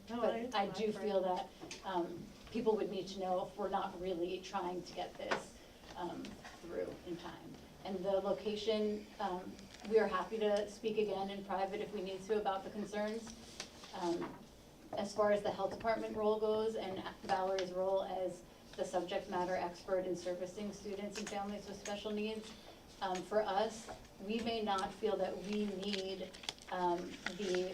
I do feel that people would need to know if we're not really trying to get this through in time. And the location, we are happy to speak again in private if we need to about the concerns. As far as the health department role goes and Valerie's role as the subject matter expert in servicing students and families with special needs, for us, we may not feel that we need the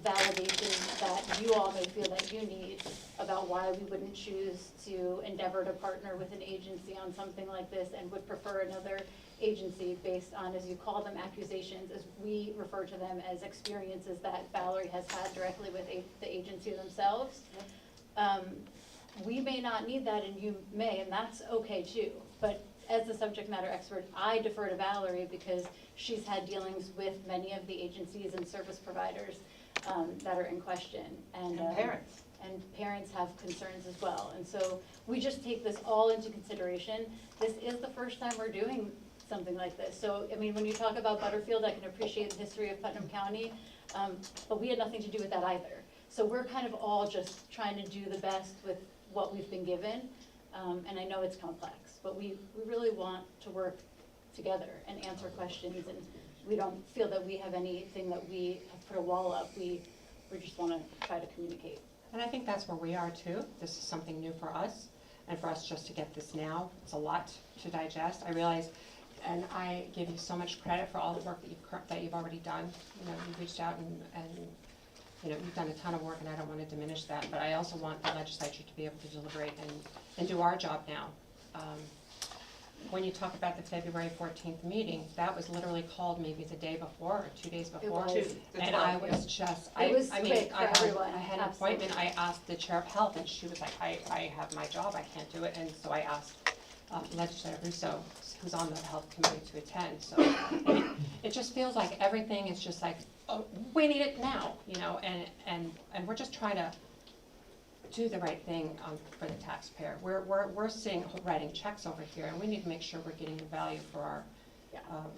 validation that you all may feel that you need about why we wouldn't choose to endeavor to partner with an agency on something like this and would prefer another agency based on, as you call them, accusations, as we refer to them as experiences that Valerie has had directly with the agency themselves. We may not need that, and you may, and that's okay too. But as the subject matter expert, I defer to Valerie because she's had dealings with many of the agencies and service providers that are in question. And parents. And parents have concerns as well. And so we just take this all into consideration. This is the first time we're doing something like this. So, I mean, when you talk about Butterfield, I can appreciate the history of Putnam County, but we had nothing to do with that either. So we're kind of all just trying to do the best with what we've been given. And I know it's complex, but we really want to work together and answer questions, and we don't feel that we have anything that we have put a wall up. We just want to try to communicate. And I think that's where we are too. This is something new for us, and for us just to get this now, it's a lot to digest. I realize, and I give you so much credit for all the work that you've already done. You've reached out and you've done a ton of work, and I don't want to diminish that, but I also want the legislature to be able to deliberate and do our job now. When you talk about the February 14th meeting, that was literally called maybe the day before or 2 days before. And I was just, I had an appointment. I asked the chair of health, and she was like, I have my job, I can't do it. And so I asked Legislator Russo, who's on the health committee, to attend. So it just feels like everything is just like, oh, we need it now, and we're just trying to do the right thing for the taxpayer. We're writing checks over here, and we need to make sure we're getting the value for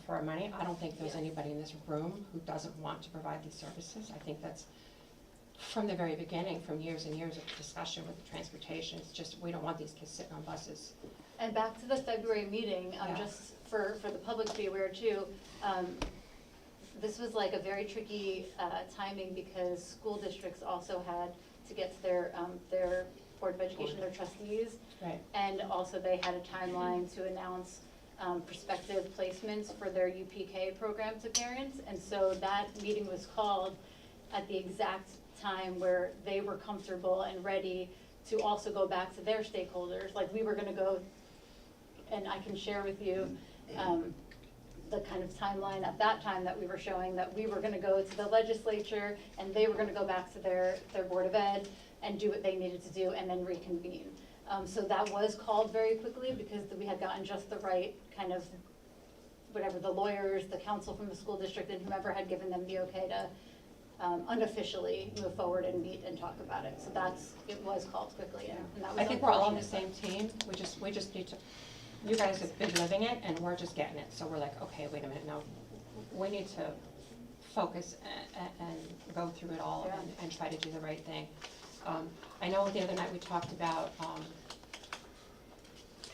our money. I don't think there's anybody in this room who doesn't want to provide these services. I think that's from the very beginning, from years and years of discussion with the transportation. It's just, we don't want these kids sitting on buses. And back to the February meeting, just for the public to be aware too, this was like a very tricky timing because school districts also had to get to their Board of Education, their trustees. Right. And also they had a timeline to announce prospective placements for their UPK program to parents. And so that meeting was called at the exact time where they were comfortable and ready to also go back to their stakeholders. Like, we were gonna go, and I can share with you the kind of timeline at that time that we were showing, that we were gonna go to the legislature and they were gonna go back to their Board of Ed and do what they needed to do and then reconvene. So that was called very quickly because we had gotten just the right kind of, whatever, the lawyers, the counsel from the school district, and whomever had given them the okay to unofficially move forward and meet and talk about it. So it was called quickly, and that was I think we're all on the unfortunate. same team, we just need to, you guys have been living it and we're just getting it, so we're like, okay, wait a minute, no, we need to focus and go through it all and try to do the right thing. I know the other night we talked about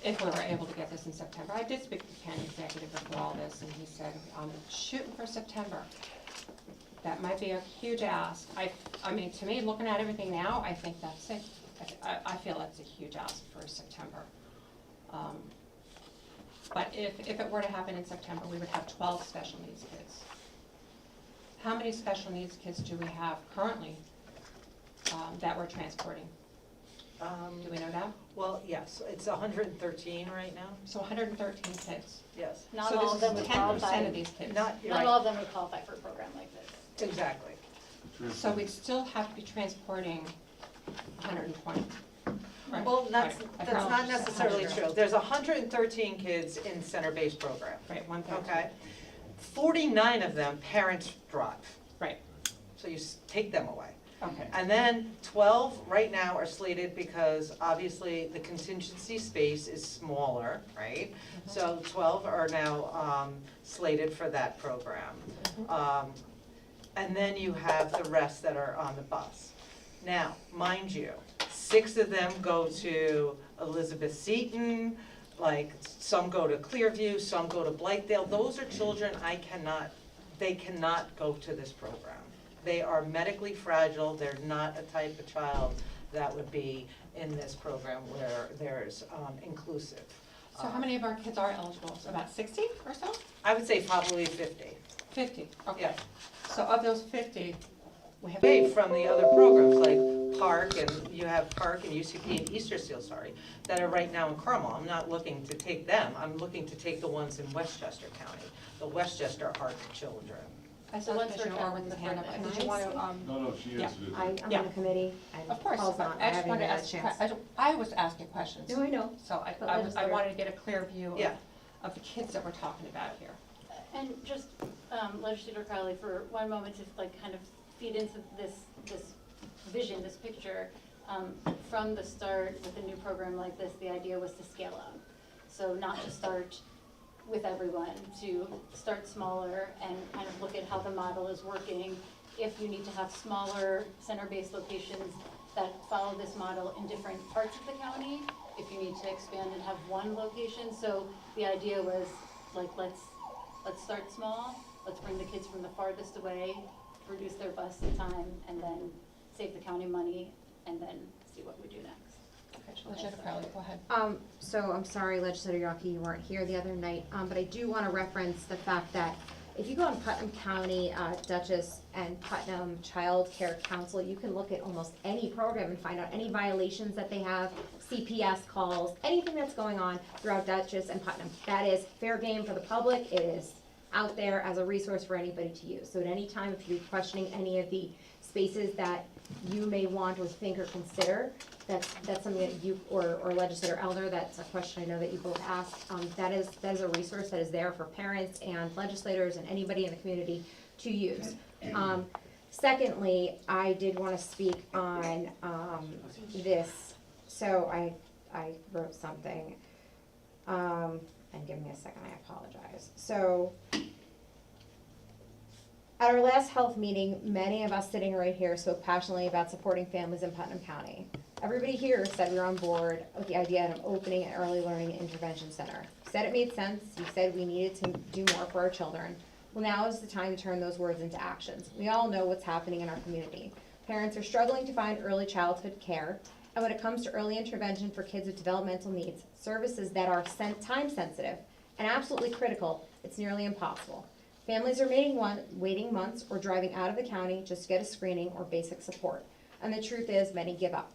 if we were able to get this in September. I did speak to the county executive before all this, and he said, I'm shooting for September. That might be a huge ask. I mean, to me, looking at everything now, I think that's it. I feel that's a huge ask for September. But if it were to happen in September, we would have 12 special needs kids. How many special needs kids do we have currently that we're transporting? Do we know that? Well, yes, it's 113 right now. So 113 kids. Yes. Not all of them would So this is 10% qualify. of these kids. Not all of them would qualify for a program like this. Exactly. So we'd still have to be transporting 120. Right? Well, that's Right. not necessarily true. There's 113 kids in center-based program. Right, 113. Okay? 49 of them, parents drive. Right. So you take them away. Okay. And then 12 right now are slated because obviously the contingency space is smaller, right? So 12 are now slated for that program. And then you have the rest that are on the bus. Now, mind you, 6 of them go to Elizabeth Seton, like some go to Clearview, some go to Blythedale. Those are children they cannot go to this program. They are medically fragile, they're not a type of child that would be in this program where there's inclusive. So how many of our kids are eligible? So about 60 or so? I would say probably 50. 50, okay. Yeah. So of those 50, we have. Away from the other programs like Park, and you have Park and UCP and Easter Seal, that are right now in Carmel. I'm not looking to take them, I'm looking to take the ones in Westchester County, the Westchester ARC children. I saw Commissioner Orwin's hand up. Did you want to? No, she answered it. I'm Yeah. on the committee. and Of course, Paul's but not. I just haven't wanted to had a ask, chance. I was asking questions. No, I know. So But I let us wanted learn. to get a clear view Yeah. of the kids that we're talking about here. And just, Legislator Crowley, for one moment to kind of feed into this vision, this picture, from the start with a new program like this, the idea was to scale up. So not to start with everyone, to start smaller and kind of look at how the model is working. If you need to have smaller center-based locations that follow this model in different parts of the county, if you need to expand and have one location. So the idea was let's start small, let's bring the kids from the farthest away, reduce their bus time, and then save the county money, and then see what we do next. Legislator Crowley, go ahead. So I'm sorry, Legislator Yawkey, you weren't here the other night, but I do want to reference the fact that if you go on Putnam County, Dutchess and Putnam Child Care Council, you can look at almost any program and find out any violations that they have, CPS calls, anything that's going on throughout Dutchess and Putnam. That is fair game for the public. It is out there as a resource for anybody to use. So at any time, if you're questioning any of the spaces that you may want or think or consider, that's something that you, or Legislator Elder, that's a question I know that you both asked, that is a resource that is there for parents and legislators and anybody in the community to use. Secondly, I did want to speak on this, so I wrote something, and give me a second, I apologize. So, at our last health meeting, many of us sitting right here spoke passionately about supporting families in Putnam County. Everybody here said we were on board with the idea of opening an early learning intervention center. You said it made sense, you said we needed to do more for our children. Well, now is the time to turn those words into actions. We all know what's happening in our community. Parents are struggling to find early childhood care, and when it comes to early intervention for kids with developmental needs, services that are time sensitive and absolutely critical, it's nearly impossible. Families are waiting months or driving out of the county just to get a screening or basic support. And the truth is, many give up.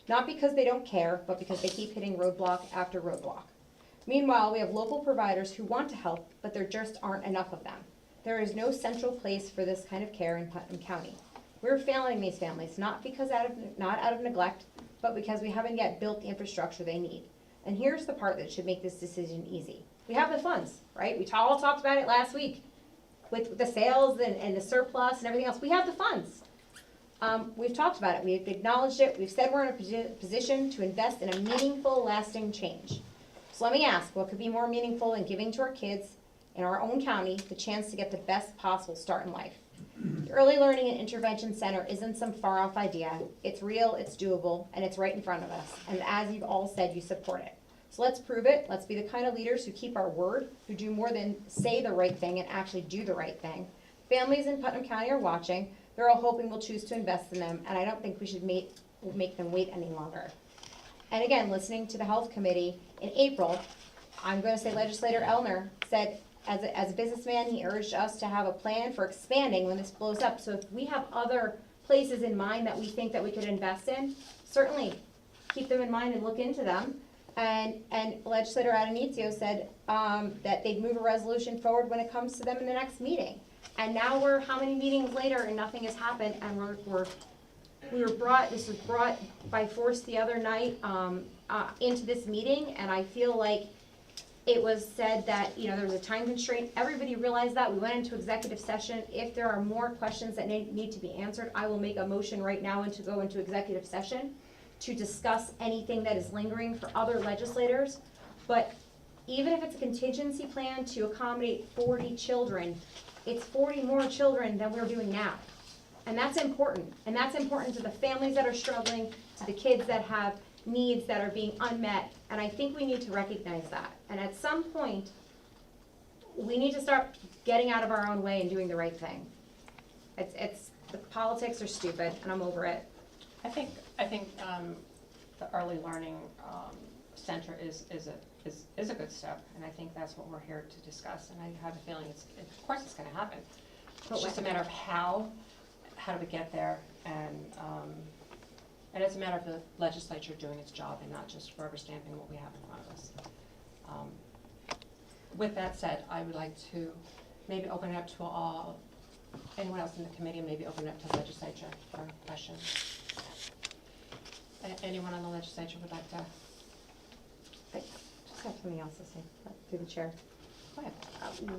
Not because they don't care, but because they keep hitting roadblock after roadblock. Meanwhile, we have local providers who want to help, but there just aren't enough of them. There is no central place for this kind of care in Putnam County. We're failing these families, not out of neglect, but because we haven't yet built the infrastructure they need. And here's the part that should make this decision easy. We have the funds, right? We all talked about it last week with the sales and the surplus and everything else. We have the funds. We've talked about it. We've acknowledged it. We've said we're in a position to invest in a meaningful, lasting change. So let me ask, what could be more meaningful than giving to our kids in our own county the chance to get the best possible start in life? The Early Learning and Intervention Center isn't some far-off idea. It's real, it's doable, and it's right in front of us. And as you've all said, you support it. So let's prove it. Let's be the kind of leaders who keep our word, who do more than say the right thing and actually do the right thing. Families in Putnam County are watching. They're all hoping we'll choose to invest in them, and I don't think we should make them wait any longer. And again, listening to the Health Committee in April, I'm going to say Legislator Elner said, as a businessman, he urged us to have a plan for expanding when this blows up. So if we have other places in mind that we think that we could invest in, certainly keep them in mind and look into them. And Legislator Adenizio said that they'd move a resolution forward when it comes to them in the next meeting. And now we're how many meetings later and nothing has happened, and this was brought by force the other night into this meeting, and I feel like it was said that, there was a time constraint. Everybody realized that. We went into executive session. If there are more questions that need to be answered, I will make a motion right now to go into executive session to discuss anything that is lingering for other legislators. But even if it's a contingency plan to accommodate 40 children, it's 40 more children than we're doing now. And that's important. And that's important to the families that are struggling, to the kids that have needs that are being unmet, and I think we need to recognize that. And at some point, we need to start getting out of our own way and doing the right thing. The politics are stupid, and I'm over it. I think the Early Learning Center is a good step, and I think that's what we're here to discuss. And I have a feeling of course it's going to happen. It's just a matter of how do we get there, and it's a matter of the legislature doing its job and not just rubber stamping what we have in front of us. With that said, I would like to maybe open it up to anyone else in the committee, and maybe open it up to the legislature for questions. Anyone on the legislature would like to? I just have something else to say through the chair. Go ahead.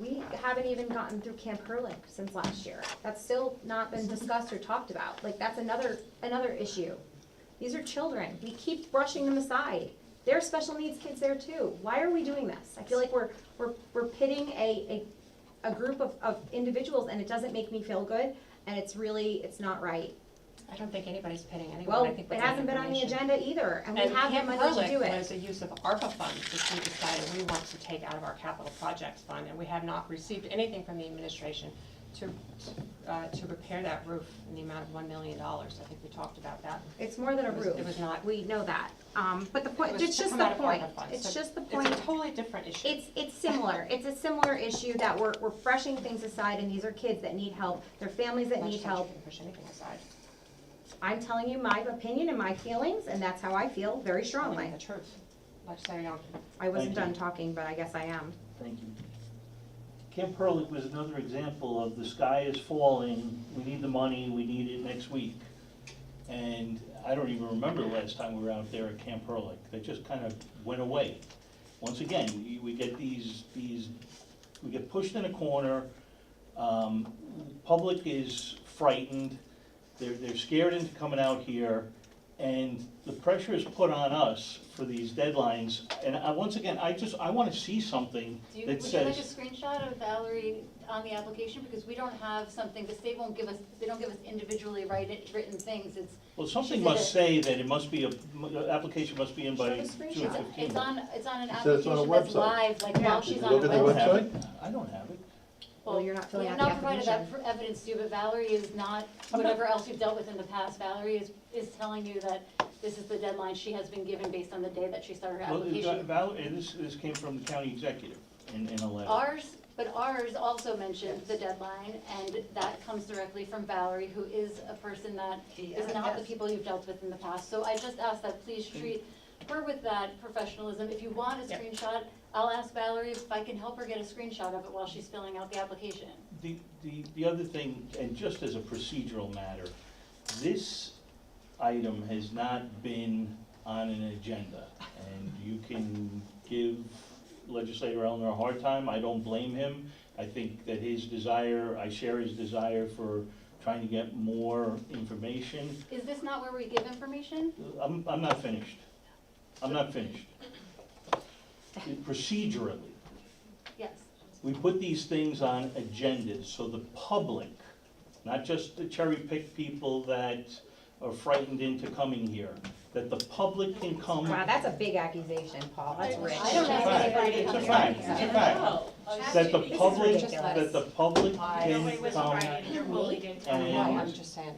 We haven't even gotten through Camp Hurlick since last year. That's still not been discussed or talked about. Like, that's another issue. These are children. We keep brushing them aside. There are special needs kids there too. Why are we doing this? I feel like we're pitting a group of individuals, and it doesn't make me feel good, and it's not right. I don't think anybody's pitting anyone. Well, I think it hasn't been on the agenda either, and we have the money to do it. Was a use of ARPA funds, which we decided we want to take out of our capital projects fund, and we have not received anything from the administration to repair that roof in the amount of $1 million. I think we talked about that. It's more than a roof. It was not. We know that. But the point, it's just the point. It's just the point. It's a totally different issue. It's similar. It's a similar issue that we're brushing things aside, and these are kids that need help. They're families that need help. Shouldn't push anything aside. I'm telling you my opinion and my feelings, and that's how I feel very strongly. The truth. Legislator Young. I wasn't done talking, but I guess I am. Thank you. Camp Hurlick was another example of the sky is falling, we need the money, we need it next week. And I don't even remember the last time we were out there at Camp Hurlick. They just kind of went away. Once again, we get we get pushed in a corner, public is frightened, they're scared into coming out here, and the pressure is put on us for these deadlines. And once again, I want to see something that says. Would you like a screenshot of Valerie on the application? Because we don't have something, the state won't give us, they don't give us individually written things. Well, something must say that it must be application must be in by June 15th. It's on an So application that's live, like while she's on the website. I don't have it. Well, you're not filling out We the have not provided application. that evidence to you, but Valerie is not, whatever else you've dealt with in the past, Valerie is telling you that this is the deadline she has been given based on the day that she started her application. Well, Valerie, this came from the county executive. in a letter. Ours also mentioned the deadline, and that comes directly from Valerie, who is a person that is not the people you've dealt with in the past. So I just ask that please treat her with that professionalism. If you want a screenshot, I'll ask Valerie if I can help her get a screenshot of it while she's filling out the application. The other thing, and just as a procedural matter, this item has not been on an agenda, and you can give Legislator Elner a hard time. I don't blame him. I think that his desire, I share his desire for trying to get more information. Is this not where we give information? I'm not finished. I'm not finished. Procedurally, Yes. we put these things on agendas so the public, not just the cherry-picked people that are frightened into coming here, that the public can come. Wow, that's a big accusation, Paul, that's rich. I don't have anybody to It's come a here. fact, it's a fact. That the public, that the public can come No, and I'm just saying.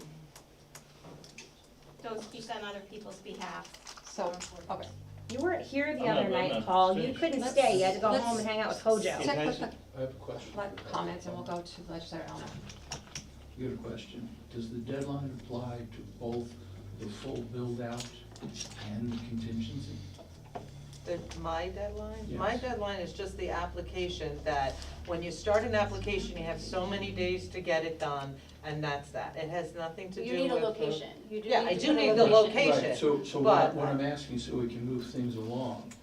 Don't speak on other people's behalf. So, okay. You weren't here the I'm other not- I'm night, not Paul, you finished. couldn't stay, you had to go Let's- home and hang out with Hojo. It Check has- with I have a question. comments, and we'll go to Legislator Elmer. You got a question. Does the deadline apply to both the full build-out and the contingency? My deadline? Yes. My deadline is just the application, that when you start an application, you have so many days to get it done, and that's that. It has nothing to do with You need a the- location. You do Yeah, need I to do put a need the location. Right, so but- what I'm asking, so we can move things along,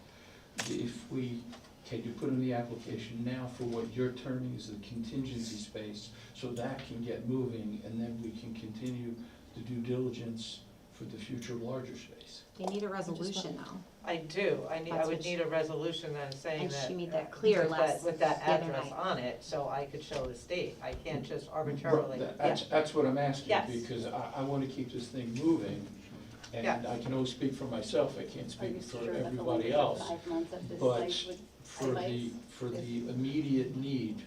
if we, can you put in the application now for what you're terming as the contingency space, so that can get moving, and then we can continue the due diligence for the future larger space? You need a resolution though. I do, I That's would what need a resolution that is saying And that. she made that clear with last- with that the other address night. on it, so I could show the state. I can't just arbitrarily, yeah. That's what I'm asking, Yes. because I wanna keep this thing moving, and Yes. I can only speak for myself, I can't Are speak you for sure that the everybody length of else. 5 months of this But site would for the, for the immediate need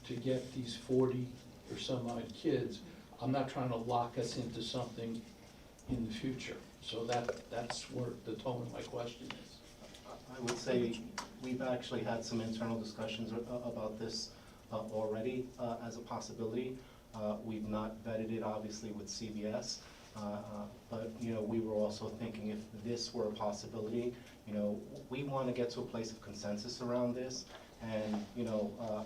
to get these 40 or some odd kids, I'm not trying to lock us into something in the future. So that's where the tone of my question is. I would say we've actually had some internal discussions about this already as a possibility. We've not vetted it obviously with CVS, but you know, we were also thinking if this were a possibility, you know, we want to get to a place of consensus around this, and you know,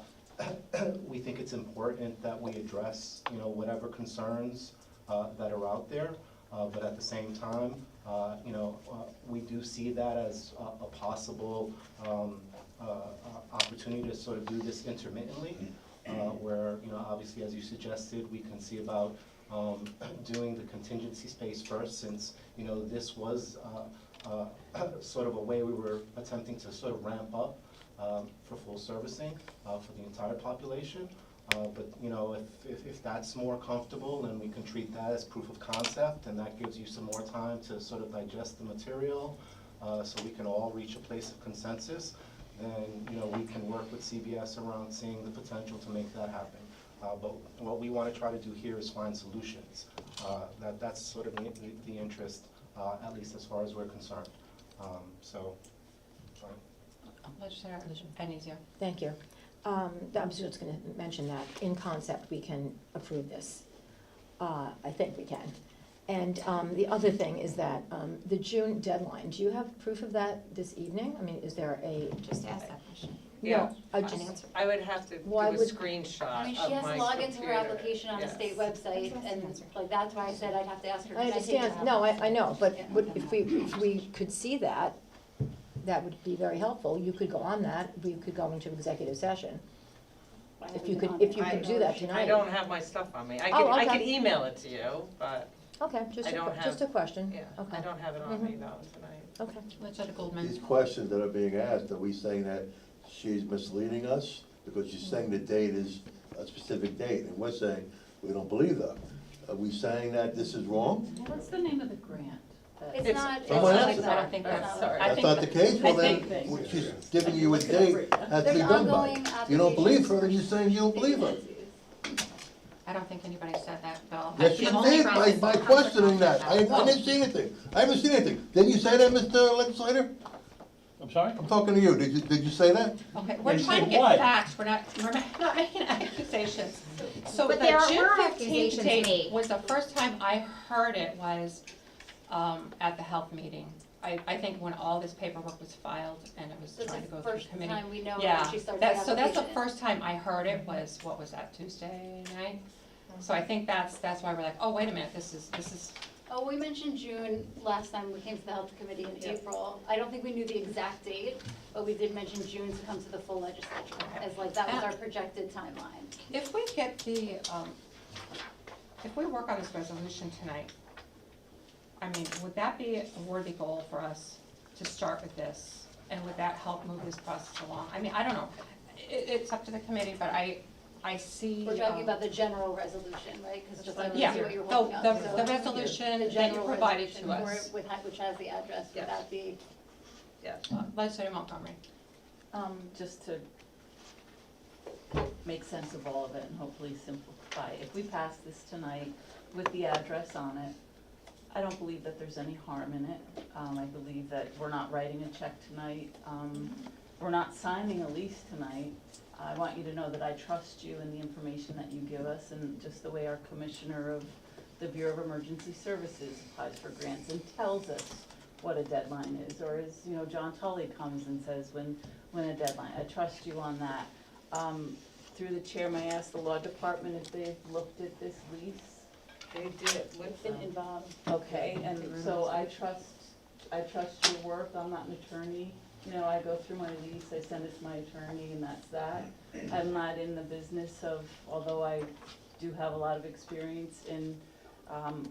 we think it's important that we address, you know, whatever concerns that are out there. But at the same time, you know, we do see that as a possible opportunity to sort of do this intermittently, where, you know, obviously, as you suggested, we can see about doing the contingency space first, since, you know, this was sort of a way we were attempting to sort of ramp up for full servicing for the entire population. But, you know, if that's more comfortable, then we can treat that as proof of concept, and that gives you some more time to sort of digest the material, so we can all reach a place of consensus. Then, you know, we can work with CBS around seeing the potential to make that happen. But what we want to try to do here is find solutions. That's sort of the interest, at least as far as we're concerned. So, sorry. Legislator Benizio. Thank you. I was just gonna mention that, in concept, we can approve this. I think we can. And the other thing is that the June deadline, do you have proof of that this evening? I mean, is there a? Just ask that question. Yeah. No, An answer. I would have to do Why a would- screenshot I mean, she of has to my log into her computer. application on the Yes. state website, and like, that's why I said I'd have to ask her. I can take her understand, no, I know, but Yeah. if we could see that, that would be very helpful. You could go on that, we could go into executive session. I If you haven't could, gone if you there. could do that tonight. I don't have my stuff on me. I Oh, could, I okay. could email it to you, but Okay, just I don't just a question. yeah, Okay. I don't have it on me Mhm. though tonight. Okay. Legislator Goldman. These questions that are being asked, are we saying that she's misleading us? Because she's saying the date is a specific date, and we're saying we don't believe that. Are we saying that this is wrong? What's the name of the grant? It's not, it's Someone not else- exact. I don't think that's, Sorry. I That's think not the case, well then, think- she's giving you a date, has to be There's done by. ongoing You don't believe applications her, then you're saying you don't believe her. I don't think anybody said that, Bill. Yes, you did, by questioning that. I didn't see anything. I haven't seen anything. Didn't you say that, Mr. Legislator? I'm sorry? I'm talking to you. Did you say that? Okay, we're They trying to said get what? facts, we're not making accusations. So But the there June were 15th accusations date made. was the first time I heard it was, at the health meeting. I think when all this paperwork was filed and it was That's trying to the go through first committee. time we know Yeah, when she started the so that's the application. first time I heard it was, what was that, Tuesday night? So I think that's why we're like, oh, wait a minute, this is, Oh, we mentioned June last time we came to the health committee in April. I don't think we knew the exact date, but we did mention June to come to the full legislature, as like, that was our projected timeline. if we get the, if we work on this resolution tonight, I mean, would that be a worthy goal for us to start with this? And would that help move this process along? I mean, I don't know. It's up to the committee, but I see. We're talking about the general resolution, right? Because just I Yeah, see what you're the- holding up. the- So the resolution the that you general provided resolution to for us. it which has the address, would Yes. that be? Legislator Montgomery. Just to make sense of all of it and hopefully simplify, if we pass this tonight with the address on it, I don't believe that there's any harm in it. I believe that we're not writing a check tonight. We're not signing a lease tonight. I want you to know that I trust you in the information that you give us, and just the way our Commissioner of the Bureau of Emergency Services applies for grants and tells us what a deadline is, or as, you know, John Tully comes and says when a deadline. I trust you on that. Through the chair, may I ask the law department if they've looked at this lease? They did, We've been involved. Okay, and so I trust your work. I'm not an attorney. You know, I go through my lease, I send it to my attorney, and that's that. I'm not in the business of, although I do have a lot of experience in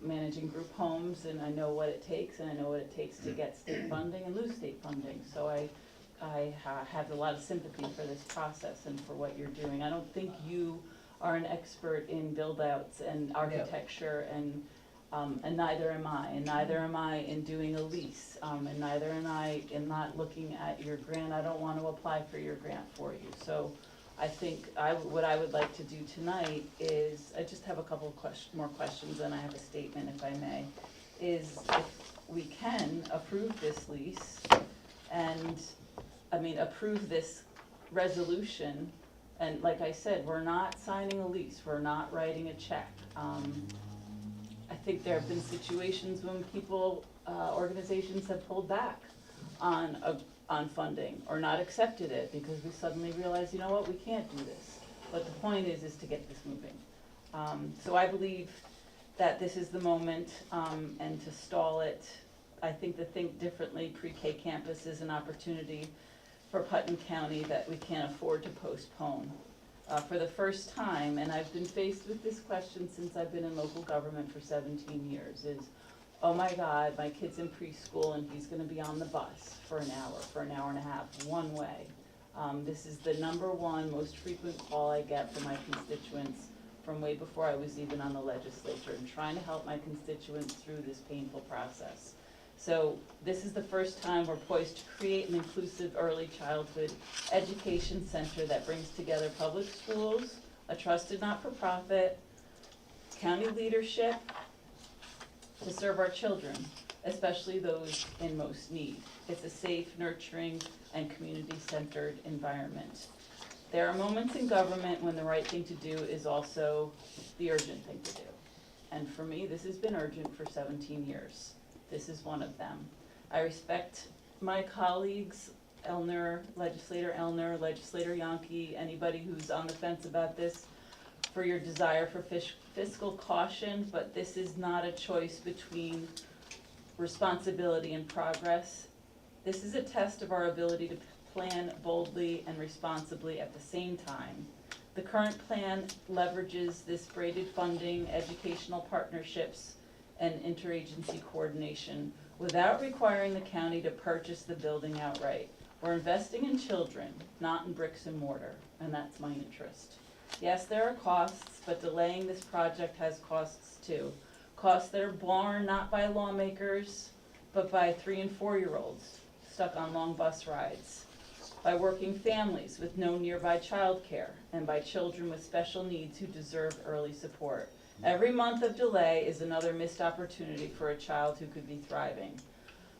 managing group homes, and I know what it takes, and I know what it takes to get state funding and lose state funding. So I have a lot of sympathy for this process and for what you're doing. I don't think you are an expert in build-outs and architecture, and neither am I, and neither am I in doing a lease, and neither am I in not looking at your grant. I don't want to apply for your grant for you. So I think what I would like to do tonight is, I just have a couple of more questions, and I have a statement if I may, is if we can approve this lease and, approve this resolution. And like I said, we're not signing a lease, we're not writing a check. I think there have been situations when people, organizations have pulled back on funding or not accepted it because we suddenly realized, you know what, we can't do this. But the point is to get this moving. So I believe that this is the moment, and to stall it, I think to think differently, pre-K campus is an opportunity for Putnam County that we can't afford to postpone. For the first time, and I've been faced with this question since I've been in local government for 17 years, is, oh my God, my kid's in preschool and he's gonna be on the bus for an hour and a half, one way. This is the #1 most frequent call I get from my constituents from way before I was even on the legislature, and trying to help my constituents through this painful process. So this is the first time we're poised to create an inclusive early childhood education center that brings together public schools, a trusted not-for-profit, county leadership to serve our children, especially those in most need. It's a safe, nurturing, and community-centered environment. There are moments in government when the right thing to do is also the urgent thing to do. And for me, this has been urgent for 17 years. This is one of them. I respect my colleagues, Legislator Elner, Legislator Yonke, anybody who's on the fence about this, for your desire for fiscal caution, but this is not a choice between responsibility and progress. This is a test of our ability to plan boldly and responsibly at the same time. The current plan leverages this braided funding, educational partnerships, and interagency coordination without requiring the county to purchase the building outright. We're investing in children, not in bricks and mortar, and that's my interest. Yes, there are costs, but delaying this project has costs too. Costs that are borne not by lawmakers, but by 3- and 4-year-olds stuck on long bus rides, by working families with no nearby childcare, and by children with special needs who deserve early support. Every month of delay is another missed opportunity for a child who could be thriving.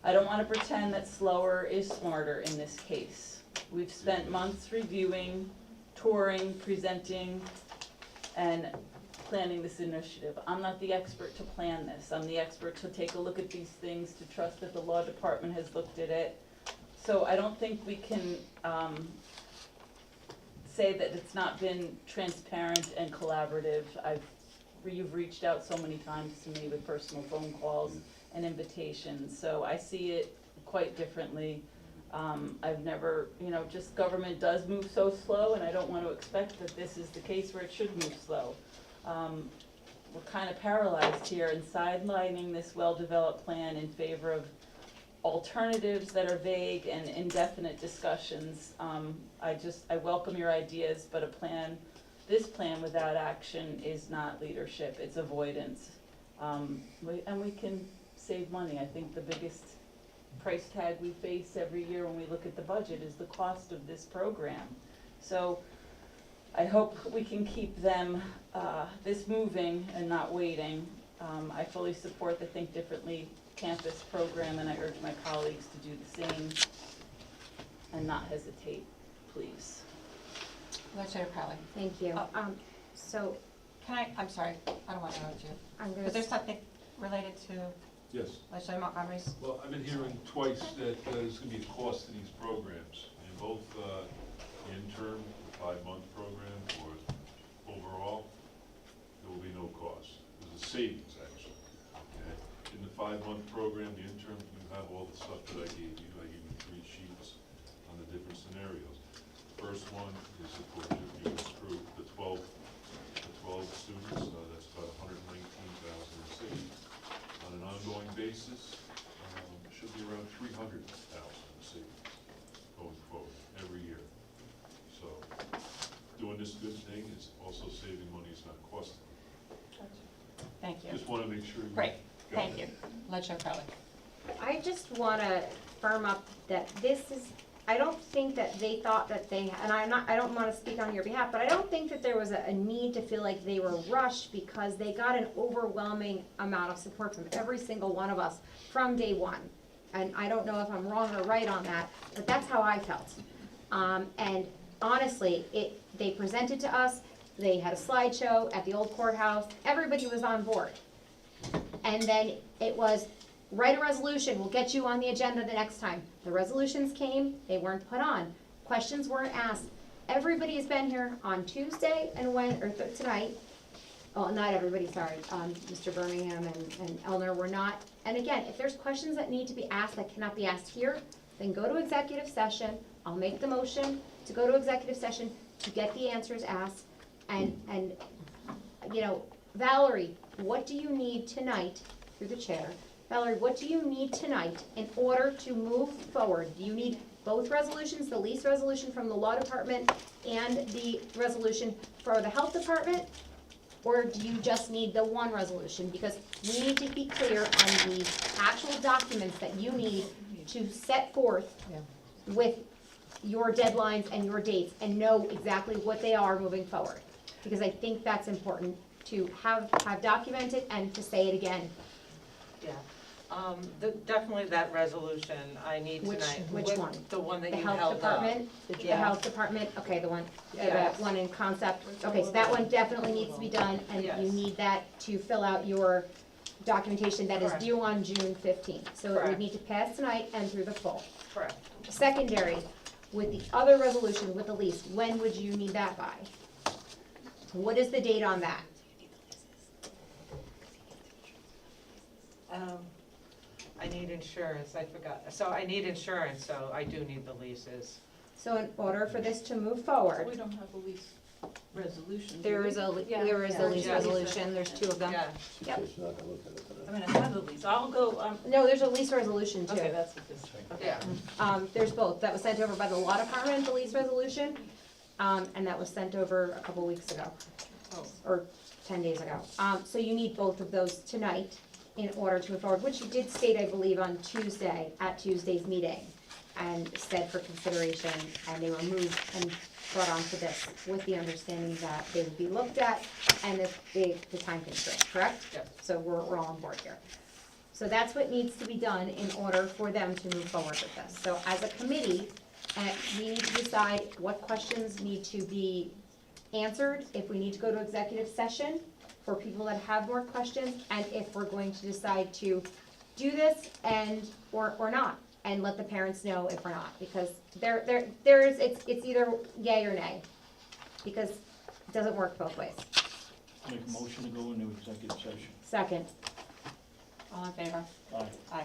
I don't wanna pretend that slower is smarter in this case. We've spent months reviewing, touring, presenting, and planning this initiative. I'm not the expert to plan this. I'm the expert to take a look at these things, to trust that the law department has looked at it. So I don't think we can, say that it's not been transparent and collaborative. You've reached out so many times to me with personal phone calls and invitations, so I see it quite differently. I've never, just government does move so slow, and I don't want to expect that this is the case where it should move slow. We're kind of paralyzed here and sidelining this well-developed plan in favor of alternatives that are vague and indefinite discussions. I welcome your ideas, but this plan without action is not leadership, it's avoidance. And we can save money. I think the biggest price tag we face every year when we look at the budget is the cost of this program. So I hope we can keep this moving and not waiting. I fully support the Think Differently campus program, and I urge my colleagues to do the same and not hesitate, please. Legislator Crowley. Thank you. So, I'm sorry, I don't want to interrupt you. I'm gonna. But there's something related to Yes. Legislator Montgomery's? Well, I've been hearing twice that there's gonna be a cost to these programs. In both the intern, the 5-month program, or overall, there will be no cost. There's a savings, actually. Okay? In the 5-month program, the intern, you have all the stuff that I gave you. I gave you 3 sheets on the different scenarios. The first one is, of course, you approve the 12 students, that's about $119,000 in savings. On an ongoing basis, should be around $300,000 in savings going forward every year. So doing this good thing is also saving money, it's not costing. Thank you. Just want to make sure. Great, thank you. Legislator Crowley. I just want to firm up that this is, I don't think that they thought that they, and I don't want to speak on your behalf, but I don't think that there was a need to feel like they were rushed because they got an overwhelming amount of support from every single one of us from day one. And I don't know if I'm wrong or right on that, but that's how I felt. And honestly, they presented to us, they had a slideshow at the old courthouse, everybody was on board. And then it was, write a resolution, we'll get you on the agenda the next time. The resolutions came, they weren't put on. Questions weren't asked. Everybody has been here on Tuesday and tonight. Oh, not everybody, sorry. Mr. Birmingham and Elner were not. And again, if there's questions that need to be asked that cannot be asked here, then go to executive session. I'll make the motion to go to executive session to get the answers asked. And Valerie, what do you need tonight, through the chair? Valerie, what do you need tonight in order to move forward? Do you need both resolutions, the lease resolution from the law department and the resolution for the health department? Or do you just need the one resolution? Because we need to be clear on the actual documents that you need to set forth with your deadlines and your dates and know exactly what they are moving forward. Because I think that's important to have documented and to say it again. Yeah, definitely that resolution I need tonight. Which one? The one that The you health held up. department, the Yeah. health department, okay, the one, Yes. the one in concept. Okay, so that one definitely needs to be done, and Yes. you need that to fill out your documentation that is Correct. due on June 15th. So it would Correct. need to pass tonight and through the full. Correct. Secondary, with the other resolution with the lease, when would you need that by? What is the date on that? I need insurance, I forgot. So I need insurance, so I do need the leases. So in order for this to move forward, We don't have a lease resolution. do there we? is a Yeah. lease Yeah. resolution, there's 2 of them. Yeah. Yep. She's not gonna look at it I tonight. mean, I have the lease, I'll go, No, there's a lease resolution too. okay, that's what this, okay. Yeah. There's both. That was sent over by the law department, the lease resolution, and that was sent over a couple weeks ago, or 10 days ago. So you need both of those tonight in order to move forward, which you did state, I believe, on Tuesday, at Tuesday's meeting, and said for consideration, and they were moved and brought onto this with the understanding that they would be looked at and the time constraint, correct? Yep. So we're all on board here. So that's what needs to be done in order for them to move forward with this. So as a committee, we need to decide what questions need to be answered, if we need to go to executive session for people that have more questions, and if we're going to decide to do this or not, and let the parents know if we're not, because it's either yay or nay, because it doesn't work both ways. Make a motion to go into executive session. Second. All in favor? Aye. Aye.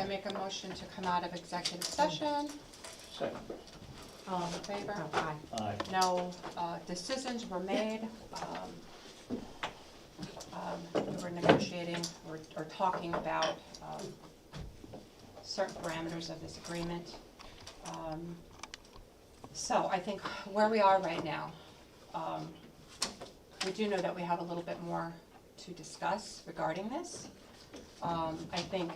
I make a motion to come out of executive session. Second. All in favor? Aye. Aye. No decisions were made. We were negotiating or talking about certain parameters of this agreement. So I think where we are right now, we do know that we have a little bit more to discuss regarding this. I think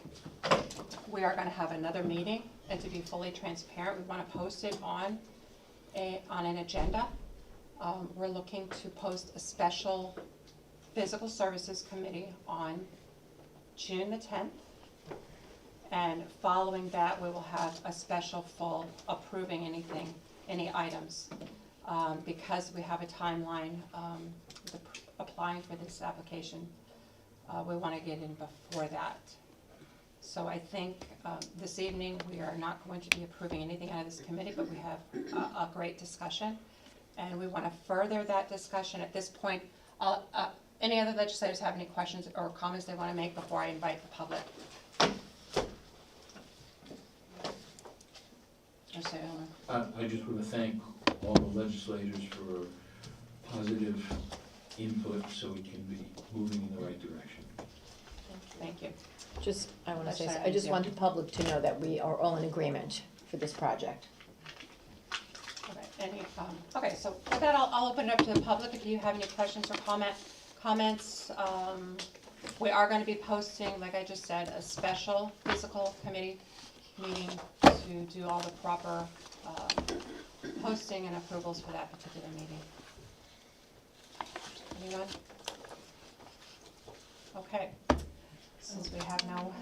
we are gonna have another meeting, and to be fully transparent, we wanna post it on an agenda. We're looking to post a special Physical Services Committee on June the 10th. And following that, we will have a special full approving any items. Because we have a timeline, applying for this application, we want to get in before that. So I think this evening, we are not going to be approving anything out of this committee, but we have a great discussion. And we want to further that discussion. At this point, any other legislators have any questions or comments they want to make before I invite the public? I just want to thank all the legislators for positive input so we can be moving in the right direction. Thank you. Just, I want to say, Let's I just start want with the public to know that we are all in agreement for this project. Okay, okay, so with that, I'll open it up to the public. If you have any questions or comments, we are going to be posting, like I just said, a special physical committee meeting to do all the proper posting and approvals for that particular meeting. Anyone? Okay. Since we have no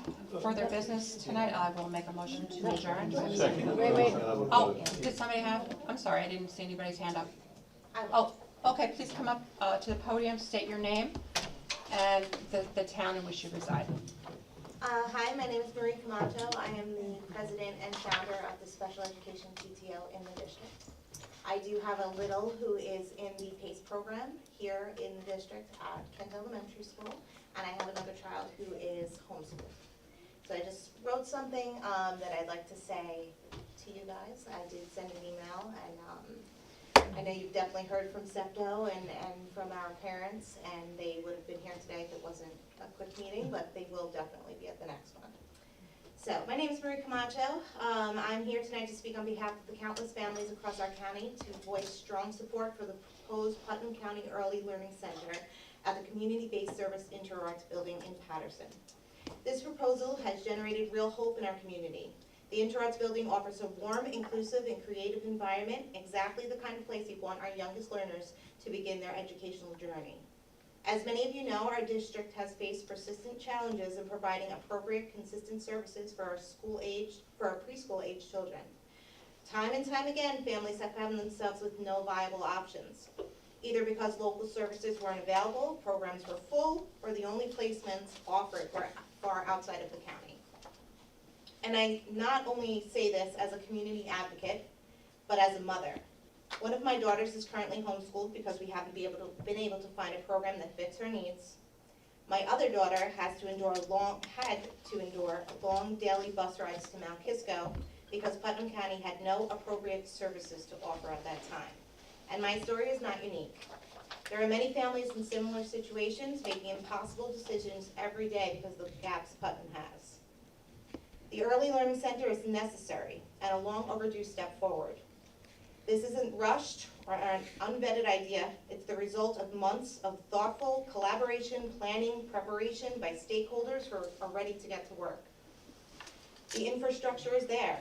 further business tonight, I will make a motion to adjourn. Second. Wait. Oh, did somebody have, I'm sorry, I didn't see anybody's hand up. Oh, okay, please come up to the podium, state your name and the town in which you reside. Hi, my name is Marie Camacho. I am the president and founder of the Special Education PTO in the district. I do have a little who is in the PACE program here in the district at Kent Elementary School, and I have another child who is homeschooled. So I just wrote something that I'd like to say to you guys. I did send an email, and I know you've definitely heard from SEPTO and from our parents, and they would have been here today if it wasn't a quick meeting, but they will definitely be at the next one. So, my name is Marie Camacho. I'm here tonight to speak on behalf of the countless families across our county to voice strong support for the proposed Putnam County Early Learning Center at the Community-Based Service Inter-Arts Building in Patterson. This proposal has generated real hope in our community. The Inter-Arts Building offers a warm, inclusive, and creative environment, exactly the kind of place we want our youngest learners to begin their educational journey. As many of you know, our district has faced persistent challenges in providing appropriate, consistent services for our preschool-aged children. Time and time again, families have found themselves with no viable options, either because local services weren't available, programs were full, or the only placements offered were far outside of the county. And I not only say this as a community advocate, but as a mother. One of my daughters is currently homeschooled because we haven't been able to find a program that fits her needs. My other daughter had to endure long daily bus rides to Mount Kisco because Putnam County had no appropriate services to offer at that time. And my story is not unique. There are many families in similar situations making impossible decisions every day because of the gaps Putnam has. The Early Learning Center is necessary and a long overdue step forward. This isn't rushed or an unvetted idea. It's the result of months of thoughtful collaboration, planning, preparation by stakeholders who are ready to get to work. The infrastructure is there.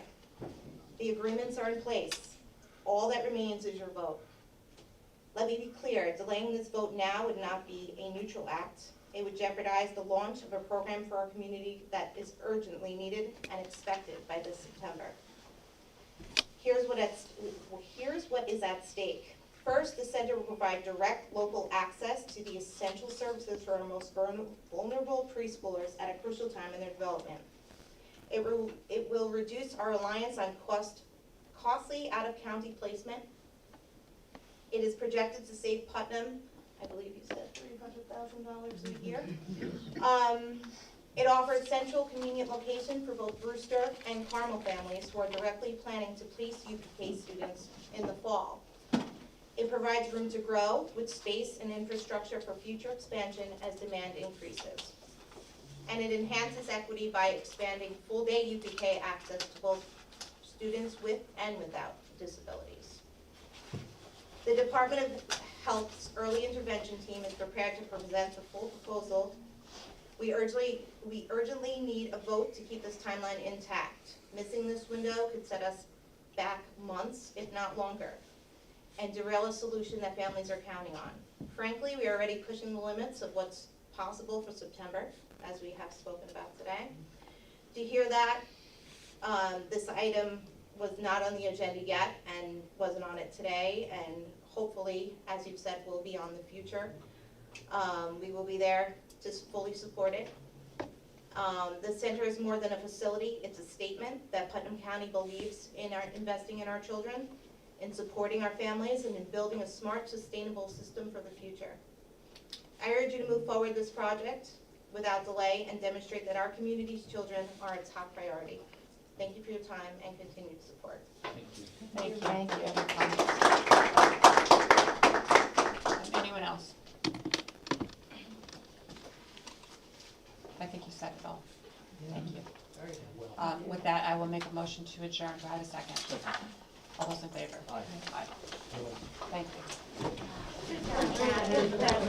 The agreements are in place. All that remains is your vote. Let me be clear, delaying this vote now would not be a neutral act. It would jeopardize the launch of a program for our community that is urgently needed and expected by this September. Here's what is at stake. First, the center will provide direct local access to the essential services for our most vulnerable preschoolers at a crucial time in their development. It will reduce our reliance on costly out-of-county placement. It is projected to save Putnam, I believe you said $300,000 a year. It offers central convenient location for both Brewster and Carmel families who are directly planning to place UPK students in the fall. It provides room to grow with space and infrastructure for future expansion as demand increases. And it enhances equity by expanding full-day UPK access to both students with and without disabilities. The Department of Health's early intervention team is prepared to present the full proposal. We urgently need a vote to keep this timeline intact. Missing this window could set us back months, if not longer, and derail a solution that families are counting on. Frankly, we are already pushing the limits of what's possible for September, as we have spoken about today. To hear that, this item was not on the agenda yet and wasn't on it today, and hopefully, as you've said, will be on the future. We will be there to fully support it. The center is more than a facility. It's a statement that Putnam County believes in investing in our children, in supporting our families, and in building a smart, sustainable system for the future. I urge you to move forward this project without delay and demonstrate that our community's children are a top priority. Thank you for your time and continued support. Thank you. Anyone else? I think you said it all. Thank you. With that, I will make a motion to adjourn. Do I have a second? All those in favor? Aye. Aye. Thank you.